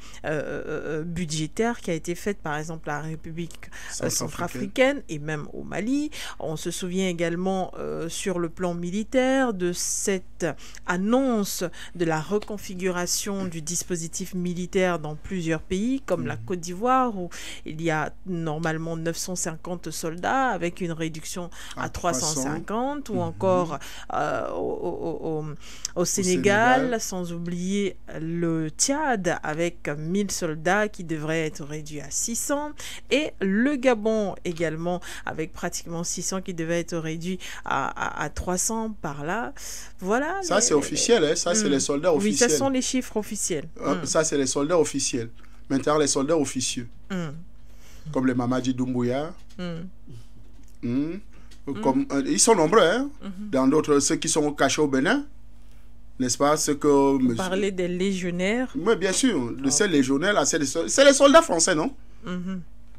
budgétaire qui a été faite par exemple à la République centrafricaine et même au Mali. On se souvient également sur le plan militaire de cette annonce de la reconfiguration du dispositif militaire dans plusieurs pays comme la Côte d'Ivoire où il y a normalement 950 soldats avec une réduction à 350 ou encore au Sénégal, sans oublier le Tchad avec 1000 soldats qui devraient être réduits à 600 et le Gabon également avec pratiquement 600 qui devaient être réduits à 300 par là. Voilà. Ça c'est officiel, hein? Ça c'est les soldats officiels. Oui, ça sont les chiffres officiels. Ça c'est les soldats officiels. Maintenant les soldats officieux. Comme les Mamadi Doumbouya. Comme, ils sont nombreux, hein? Dans d'autres, ceux qui sont cachés au Bénin. N'est-ce pas? Ce que vous parlez des légionnaires. Oui, bien sûr. De ces légionnaires-là, c'est les soldats français, non?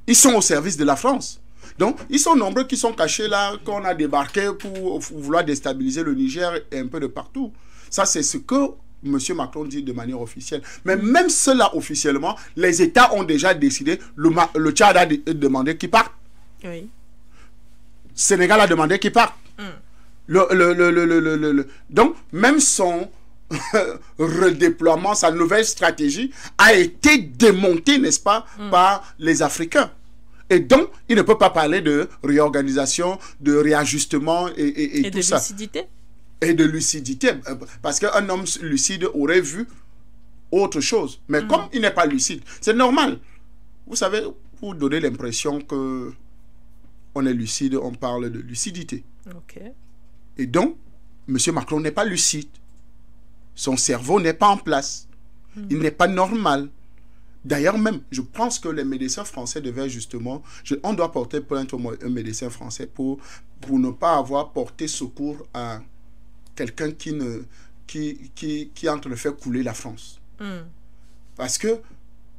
Ils sont au service de la France. Donc, ils sont nombreux qui sont cachés là, qu'on a débarqué pour vouloir déstabiliser le Niger et un peu de partout. Ça, c'est ce que M. Macron dit de manière officielle. Mais même cela, officiellement, les États ont déjà décidé. Le Tchad a demandé qu'ils partent. Oui. Sénégal a demandé qu'ils partent. Donc, même son redéploiement, sa nouvelle stratégie a été démontée, n'est-ce pas, par les Africains. Et donc, il ne peut pas parler de réorganisation, de réajustement et tout ça. Et de lucidité. Parce qu'un homme lucide aurait vu autre chose. Mais comme il n'est pas lucide, c'est normal. Vous savez, pour donner l'impression que on est lucide, on parle de lucidité. Ok. Et donc, M. Macron n'est pas lucide. Son cerveau n'est pas en place. Il n'est pas normal. D'ailleurs même, je pense que les médecins français devaient justement... on doit porter plainte au médecin français pour ne pas avoir porté secours à quelqu'un qui est en train de faire couler la France. Parce que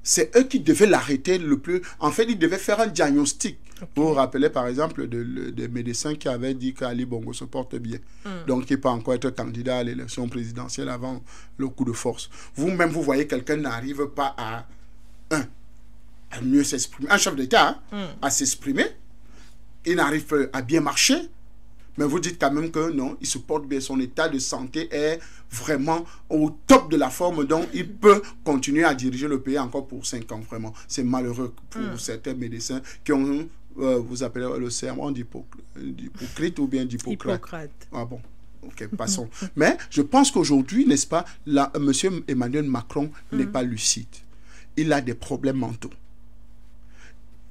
c'est eux qui devaient l'arrêter le plus... En fait, ils devaient faire un diagnostic. Okay. Vous vous rappelez par exemple des médecins qui avaient dit qu'Ali Bongo se porte bien. Donc il peut encore être candidat à l'élection présidentielle avant le coup de force. Vous-même, vous voyez quelqu'un n'arrive pas à mieux s'exprimer. Un chef d'État à s'exprimer. Il n'arrive pas à bien marcher. Mais vous dites quand même que non, il se porte bien. Son état de santé est vraiment au top de la forme. Donc, il peut continuer à diriger le pays encore pour 5 ans, vraiment. C'est malheureux pour certains médecins qui ont, vous appelez le serment d'Hippocrate ou bien d'Hippocrate. Ah bon, ok, passons. Mais je pense qu'aujourd'hui, n'est-ce pas, M. Emmanuel Macron n'est pas lucide. Il a des problèmes mentaux.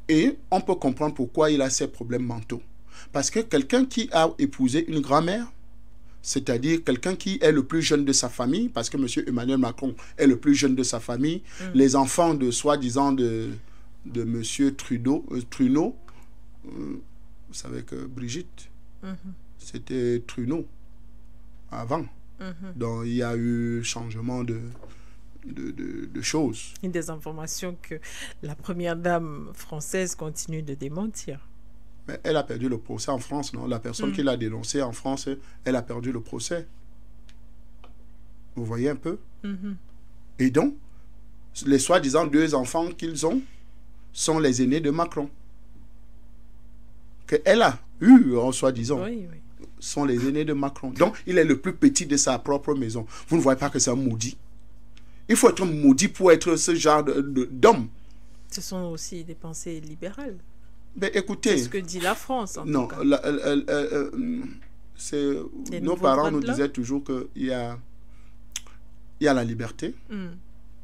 Et on peut comprendre pourquoi il a ces problèmes mentaux. Parce que quelqu'un qui a épousé une grand-mère, c'est-à-dire quelqu'un qui est le plus jeune de sa famille, parce que M. Emmanuel Macron est le plus jeune de sa famille, les enfants de soi-disant de M. Trudeau, vous savez que Brigitte, c'était Trudeau avant. Donc il y a eu changement de choses. Et des informations que la première dame française continue de démentir. Mais elle a perdu le procès en France, non? La personne qui l'a dénoncé en France, elle a perdu le procès. Vous voyez un peu? Et donc, les soi-disant 2 enfants qu'ils ont sont les aînés de Macron. Qu'elle a eu, en soi-disant, sont les aînés de Macron. Donc, il est le plus petit de sa propre maison. Vous ne voyez pas que c'est un maudit? Il faut être maudit pour être ce genre d'homme. Ce sont aussi des pensées libérales. Ben, écoutez, c'est ce que dit la France. Non, nos parents nous disaient toujours qu'il y a la liberté,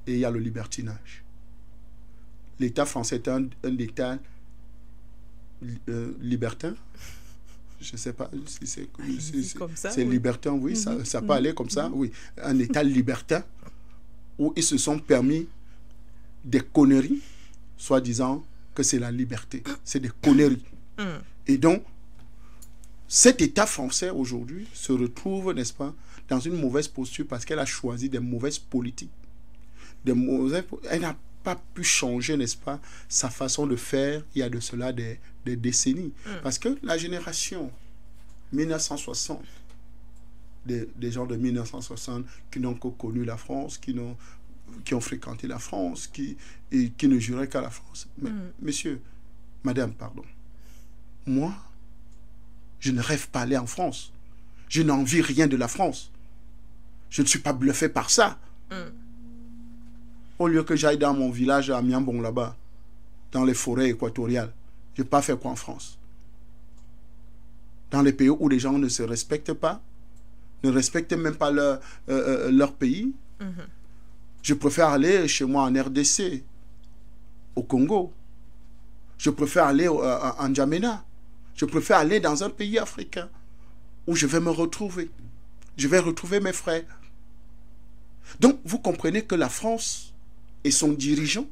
et il y a le libertinage. L'État français est un État libertin. Je ne sais pas si c'est libertin, oui, ça peut aller comme ça, oui. Un État libertin où ils se sont permis des conneries, soi-disant que c'est la liberté. C'est des conneries. Et donc, cet État français aujourd'hui se retrouve, n'est-ce pas, dans une mauvaise posture parce qu'elle a choisi des mauvaises politiques. Elle n'a pas pu changer, n'est-ce pas, sa façon de faire il y a de cela des décennies. Parce que la génération 1960, des gens de 1960 qui n'ont que connu la France, qui ont fréquenté la France, qui ne juraient qu'à la France. Mais, monsieur, madame, pardon, moi, je ne rêve pas aller en France. Je n'envie rien de la France. Je ne suis pas bluffé par ça. Au lieu que j'aille dans mon village à Miambon, là-bas, dans les forêts équatoriales, je n'ai pas fait quoi en France? Dans les pays où les gens ne se respectent pas, ne respectent même pas leur pays, je préfère aller chez moi en RDC, au Congo. Je préfère aller en N'Djamena. Je préfère aller dans un pays africain où je vais me retrouver. Je vais retrouver mes frères. Donc, vous comprenez que la France et son dirigeant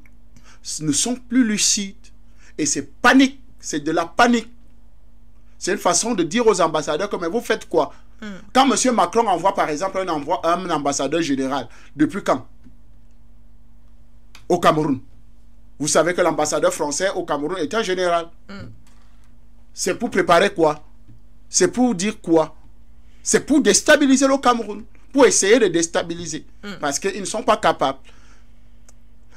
ne sont plus lucides. Et c'est panique. C'est de la panique. C'est une façon de dire aux ambassadeurs que, mais vous faites quoi? Quand M. Macron envoie, par exemple, un ambassadeur général, depuis quand? Au Cameroun. Vous savez que l'ambassadeur français au Cameroun est un général. C'est pour préparer quoi? C'est pour dire quoi? C'est pour déstabiliser le Cameroun. Pour essayer de déstabiliser. Parce qu'ils ne sont pas capables.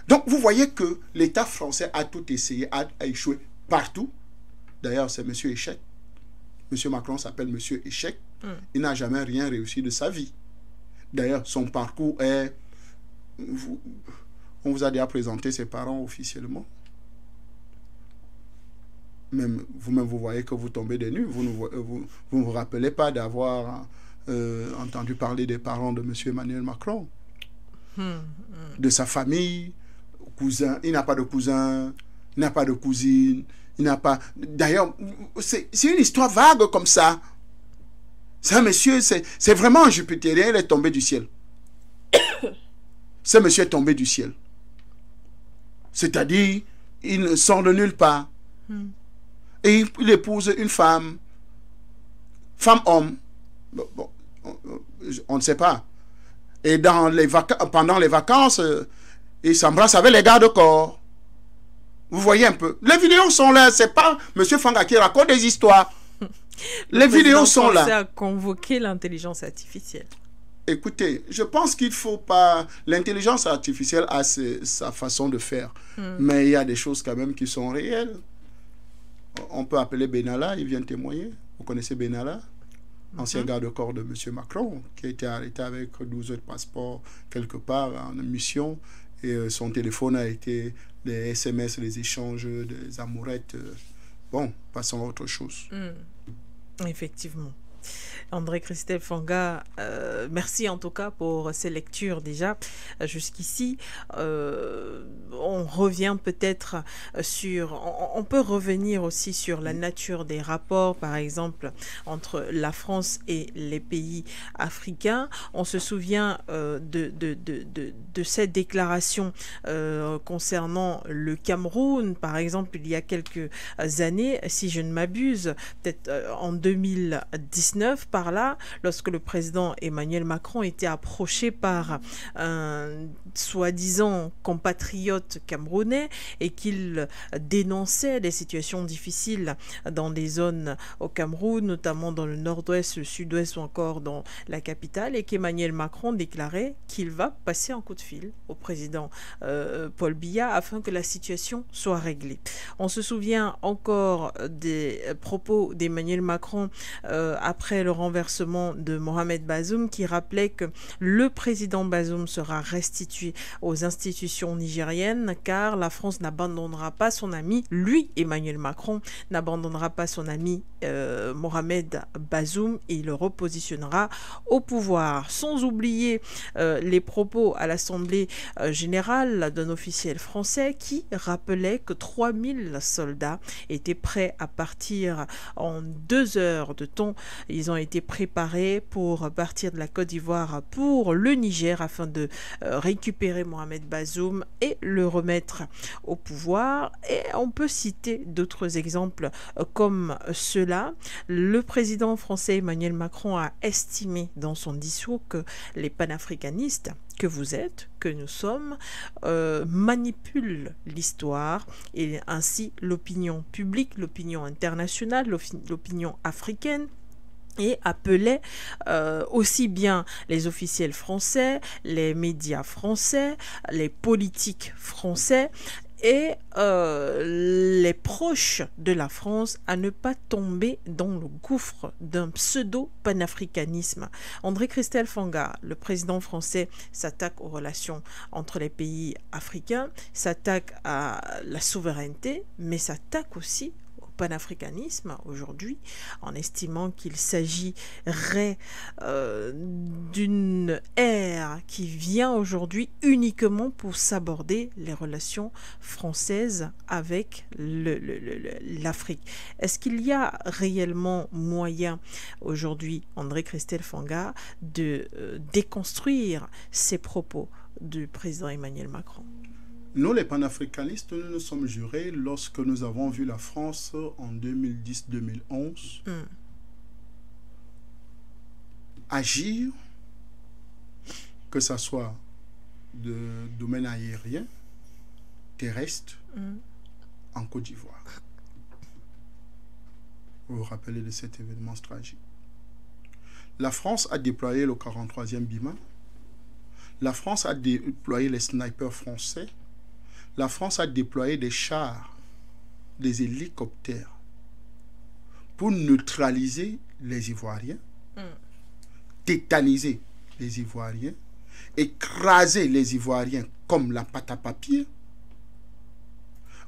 Donc, vous voyez que l'État français a tout essayé, a échoué partout. D'ailleurs, c'est M. Échec. M. Macron s'appelle M. Échec. Il n'a jamais rien réussi de sa vie. D'ailleurs, son parcours est... On vous a déjà présenté ses parents officiellement. Même vous-même, vous voyez que vous tombez des nues. Vous ne vous rappelez pas d'avoir entendu parler des parents de M. Emmanuel Macron. De sa famille, cousin. Il n'a pas de cousin, il n'a pas de cousine, il n'a pas... D'ailleurs, c'est une histoire vague comme ça. C'est un monsieur, c'est vraiment un jupitérien, il est tombé du ciel. Ce monsieur est tombé du ciel. C'est-à-dire, il ne sort de nulle part. Et il épouse une femme. Femme-homme. Bon, on ne sait pas. Et pendant les vacances, il s'embrasse avec les gardes-corps. Vous voyez un peu. Les vidéos sont là. C'est pas M. Fanga qui raconte des histoires. Les vidéos sont là. Le président a convoqué l'intelligence artificielle. Écoutez, je pense qu'il ne faut pas... L'intelligence artificielle a sa façon de faire. Mais il y a des choses quand même qui sont réelles. On peut appeler Benalla, il vient témoigner. Vous connaissez Benalla? Ancien garde-corps de M. Macron, qui a été arrêté avec 12 autres passeports quelque part en mission. Et son téléphone a été des SMS, des échanges, des amourettes. Bon, passons à autre chose. Effectivement. André-Christophe Fanga, merci en tout cas pour ces lectures déjà jusqu'ici. On revient peut-être sur... On peut revenir aussi sur la nature des rapports, par exemple, entre la France et les pays africains. On se souvient de cette déclaration concernant le Cameroun, par exemple, il y a quelques années, si je ne m'abuse, peut-être en 2019, par là, lorsque le président Emmanuel Macron était approché par un soi-disant compatriote camerounais et qu'il dénonçait des situations difficiles dans des zones au Cameroun, notamment dans le nord-ouest, le sud-ouest ou encore dans la capitale, et qu'Emmanuel Macron déclarait qu'il va passer un coup de fil au président Paul Biya afin que la situation soit réglée. On se souvient encore des propos d'Emmanuel Macron après après le renversement de Mohamed Bazoum, qui rappelait que le président Bazoum sera restitué aux institutions nigériennes car la France n'abandonnera pas son ami, lui, Emmanuel Macron, n'abandonnera pas son ami Mohamed Bazoum et il le repositionnera au pouvoir. Sans oublier les propos à l'Assemblée générale d'un officiel français qui rappelait que 3000 soldats étaient prêts à partir en 2 heures de temps. Ils ont été préparés pour partir de la Côte d'Ivoire pour le Niger afin de récupérer Mohamed Bazoum et le remettre au pouvoir. Et on peut citer d'autres exemples comme cela. Le président français Emmanuel Macron a estimé dans son discours que les panafricanistes que vous êtes, que nous sommes, manipulent l'histoire et ainsi l'opinion publique, l'opinion internationale, l'opinion africaine, et appelait aussi bien les officiels français, les médias français, les politiques français et les proches de la France à ne pas tomber dans le gouffre d'un pseudo-panafricanisme. André-Christophe Fanga, le président français, s'attaque aux relations entre les pays africains, s'attaque à la souveraineté, mais s'attaque aussi panafricanisme aujourd'hui, en estimant qu'il s'agirait d'une ère qui vient aujourd'hui uniquement pour s'aborder les relations françaises avec l'Afrique. Est-ce qu'il y a réellement moyen aujourd'hui, André-Christophe Fanga, de déconstruire ces propos du président Emmanuel Macron? Nous, les panafricanistes, nous nous sommes jurés lorsque nous avons vu la France en 2010-2011 agir, que ce soit de domaine aérien, terrestre, en Côte d'Ivoire. Vous vous rappelez de cet événement tragique. La France a déployé le 43e BIMA. La France a déployé les snipers français. La France a déployé des chars, des hélicoptères pour neutraliser les Ivoiriens, tétaniser les Ivoiriens, écraser les Ivoiriens comme la pâte à papier.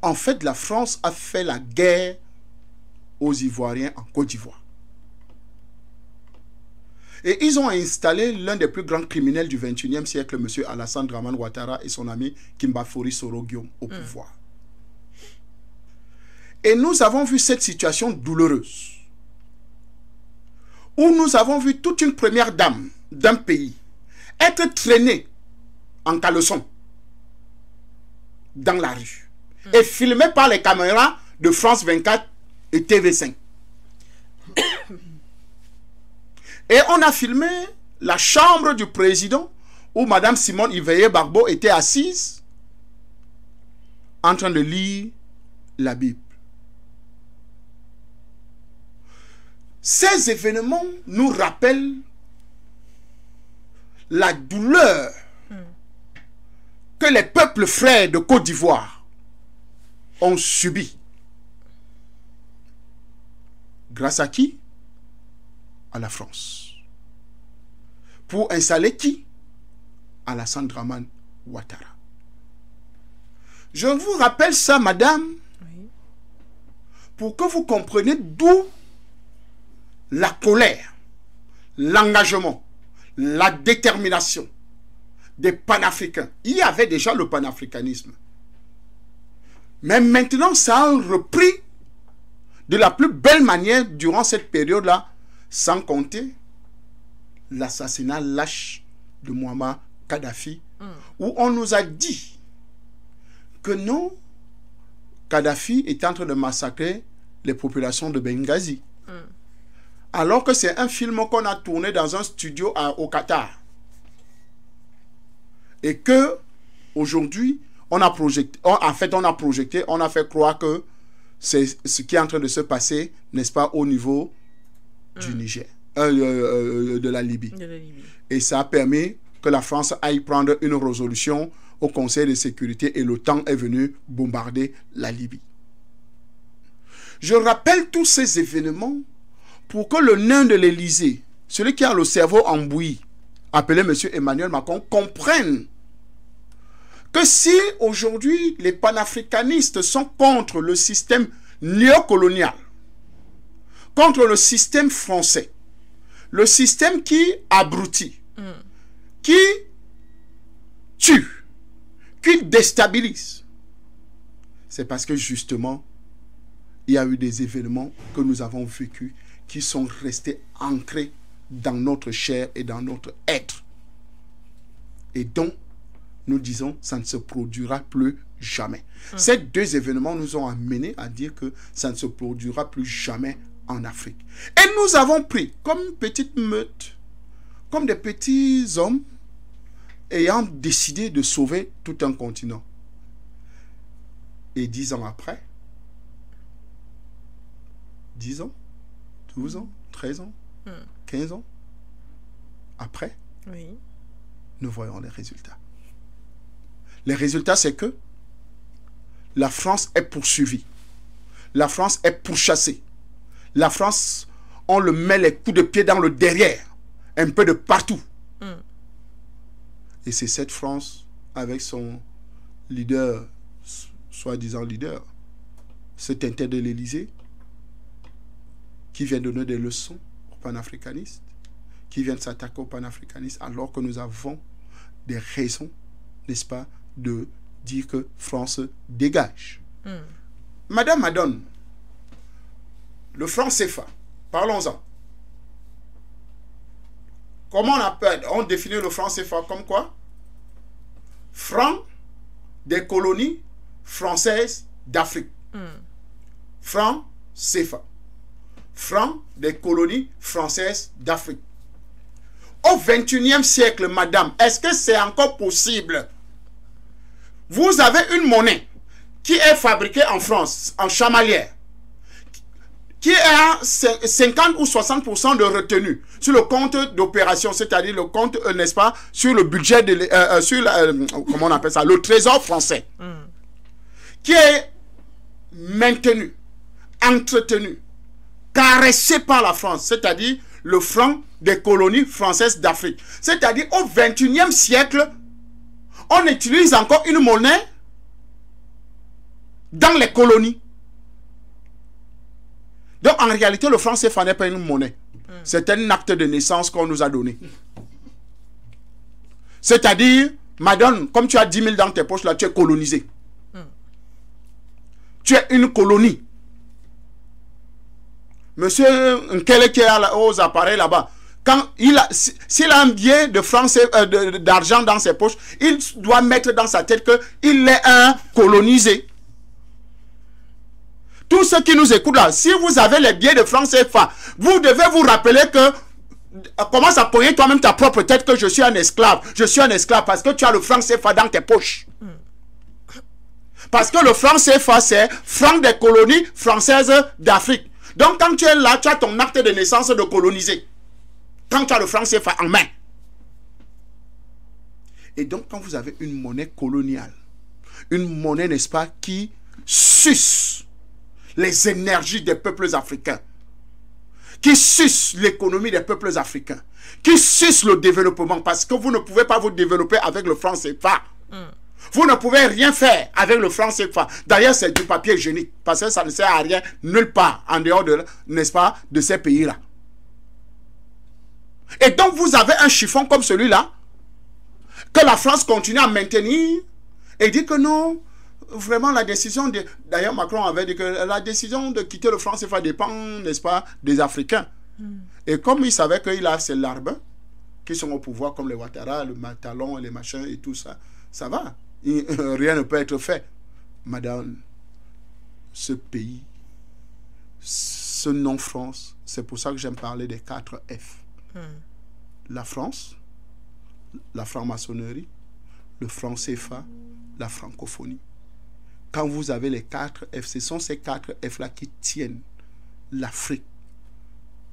En fait, la France a fait la guerre aux Ivoiriens en Côte d'Ivoire. Et ils ont installé l'un des plus grands criminels du XXIe siècle, M. Alassane Dramane Ouattara et son ami Kimba Fori Soro Guillaume au pouvoir. Et nous avons vu cette situation douloureuse, où nous avons vu toute une première dame d'un pays être traînée en caleçon dans la rue et filmée par les caméras de France 24 et TV5. Et on a filmé la chambre du président où Mme Simone Iveillé-Barbeau était assise en train de lire la Bible. Ces événements nous rappellent la douleur que les peuples frères de Côte d'Ivoire ont subi. Grâce à qui? À la France. Pour installer qui? Alassane Dramane Ouattara. Je vous rappelle ça, madame, pour que vous compreniez d'où la colère, l'engagement, la détermination des panafricains. Il y avait déjà le panafricanisme. Mais maintenant, ça a repris de la plus belle manière durant cette période-là, sans compter l'assassinat lâche de Muammar Kadhafi, où on nous a dit que non, Kadhafi était en train de massacrer les populations de Benghazi. Alors que c'est un film qu'on a tourné dans un studio au Qatar. Et que, aujourd'hui, on a projeté, on a fait croire que c'est ce qui est en train de se passer, n'est-ce pas, au niveau du Niger, de la Libye. Et ça a permis que la France aille prendre une résolution au Conseil de sécurité et l'OTAN est venu bombarder la Libye. Je rappelle tous ces événements pour que le nain de l'Élysée, celui qui a le cerveau en bouillie, appelé M. Emmanuel Macron, comprenne que si aujourd'hui les panafricanistes sont contre le système néocolonial, contre le système français, le système qui abrutit, qui tue, qui déstabilise, c'est parce que justement, il y a eu des événements que nous avons vécus qui sont restés ancrés dans notre chair et dans notre être. Et donc, nous disons, ça ne se produira plus jamais. Ces deux événements nous ont amenés à dire que ça ne se produira plus jamais en Afrique. Et nous avons pris comme une petite meute, comme des petits hommes ayant décidé de sauver tout un continent. Et 10 ans après, 10 ans, 12 ans, 13 ans, 15 ans, après, Oui. nous voyons les résultats. Les résultats, c'est que la France est poursuivie. La France est pourchassée. La France, on le met les coups de pied dans le derrière, un peu de partout. Et c'est cette France, avec son leader, soi-disant leader, ce tintin de l'Élysée, qui vient donner des leçons aux panafricanistes, qui vient de s'attaquer aux panafricanistes, alors que nous avons des raisons, n'est-ce pas, de dire que France dégage. Madame Madone, le franc CFA, parlons-en. Comment on définit le franc CFA comme quoi? Franc des colonies françaises d'Afrique. Franc CFA. Franc des colonies françaises d'Afrique. Au XXIe siècle, madame, est-ce que c'est encore possible? Vous avez une monnaie qui est fabriquée en France, en chamalière, qui a 50 ou 60% de retenue sur le compte d'opération, c'est-à-dire le compte, n'est-ce pas, sur le budget, comment on appelle ça, le trésor français, qui est maintenu, entretenu, caressé par la France, c'est-à-dire le franc des colonies françaises d'Afrique. C'est-à-dire au XXIe siècle, on utilise encore une monnaie dans les colonies. Donc en réalité, le franc CFA n'est pas une monnaie. C'est un acte de naissance qu'on nous a donné. C'est-à-dire, madame, comme tu as 10 000 dans tes poches, là, tu es colonisé. Tu es une colonie. Monsieur Nkele qui est aux appareils là-bas, s'il a un billet de francs d'argent dans ses poches, il doit mettre dans sa tête qu'il est un colonisé. Tous ceux qui nous écoutent là, si vous avez les billets de francs CFA, vous devez vous rappeler que commence à pogner toi-même ta propre tête que je suis un esclave. Je suis un esclave parce que tu as le franc CFA dans tes poches. Parce que le franc CFA, c'est franc des colonies françaises d'Afrique. Donc quand tu es là, tu as ton acte de naissance de colonisé. Quand tu as le franc CFA en main. Et donc quand vous avez une monnaie coloniale, une monnaie, n'est-ce pas, qui suce les énergies des peuples africains, qui suce l'économie des peuples africains, qui suce le développement, parce que vous ne pouvez pas vous développer avec le franc CFA. Vous ne pouvez rien faire avec le franc CFA. D'ailleurs, c'est du papier hygiénique, parce que ça ne sert à rien nulle part en dehors de, n'est-ce pas, de ces pays-là. Et donc, vous avez un chiffon comme celui-là, que la France continue à maintenir, et dit que non, vraiment la décision de... D'ailleurs, Macron avait dit que la décision de quitter le franc CFA dépend, n'est-ce pas, des Africains. Et comme il savait qu'il a ces larbins qui sont au pouvoir, comme les Ouattara, le Matalon, les machins et tout ça, ça va. Rien ne peut être fait. Madame, ce pays, ce non-France, c'est pour ça que j'aime parler des 4 F. La France, la franc-maçonnerie, le franc CFA, la francophonie. Quand vous avez les 4 F, ce sont ces 4 F-là qui tiennent l'Afrique.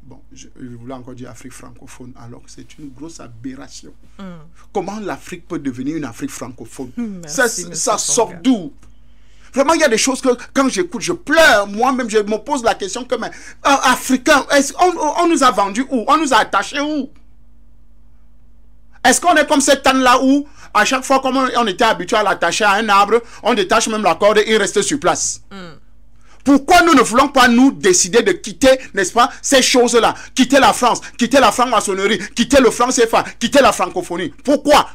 Bon, je voulais encore dire Afrique francophone, alors que c'est une grosse aberration. Comment l'Afrique peut devenir une Afrique francophone? Ça sort d'où? Vraiment, il y a des choses que quand j'écoute, je pleure. Moi-même, je me pose la question comme Africain, on nous a vendus où? On nous a attachés où? Est-ce qu'on est comme cette âne-là où, à chaque fois, comme on était habitué à l'attacher à un arbre, on détache même la corde et il reste sur place? Pourquoi nous ne voulons pas nous décider de quitter, n'est-ce pas, ces choses-là? Quitter la France, quitter la franc-maçonnerie, quitter le franc CFA, quitter la francophonie. Pourquoi?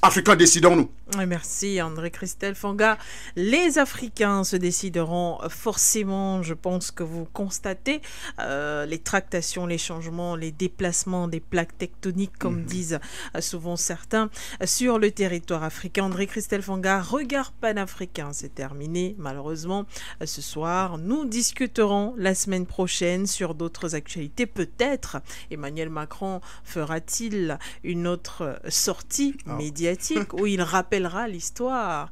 Africains, décidons-nous. Merci André-Christelle Fanga. Les Africains se décideront forcément, je pense que vous constatez, les tractations, les changements, les déplacements des plaques tectoniques, comme disent souvent certains, sur le territoire africain. André-Christelle Fanga, regard panafricain, c'est terminé malheureusement ce soir. Nous discuterons la semaine prochaine sur d'autres actualités. Peut-être Emmanuel Macron fera-t-il une autre sortie médiatique où il rappellera l'histoire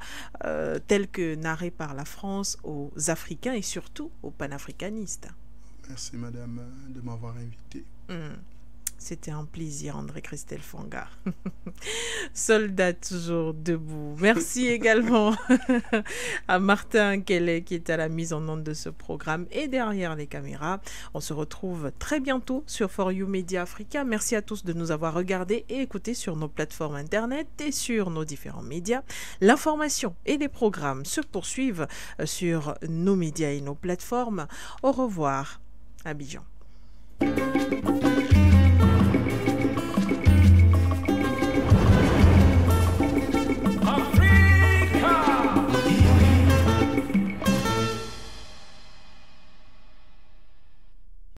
telle que narrée par la France aux Africains et surtout aux panafricanistes. Merci madame de m'avoir invité. C'était un plaisir, André-Christelle Fanga. Soldat toujours debout. Merci également à Martin Kelly qui est à la mise en onde de ce programme et derrière les caméras. On se retrouve très bientôt sur For You Media Africa. Merci à tous de nous avoir regardés et écoutés sur nos plateformes internet et sur nos différents médias. L'information et les programmes se poursuivent sur nos médias et nos plateformes. Au revoir, Abidjan.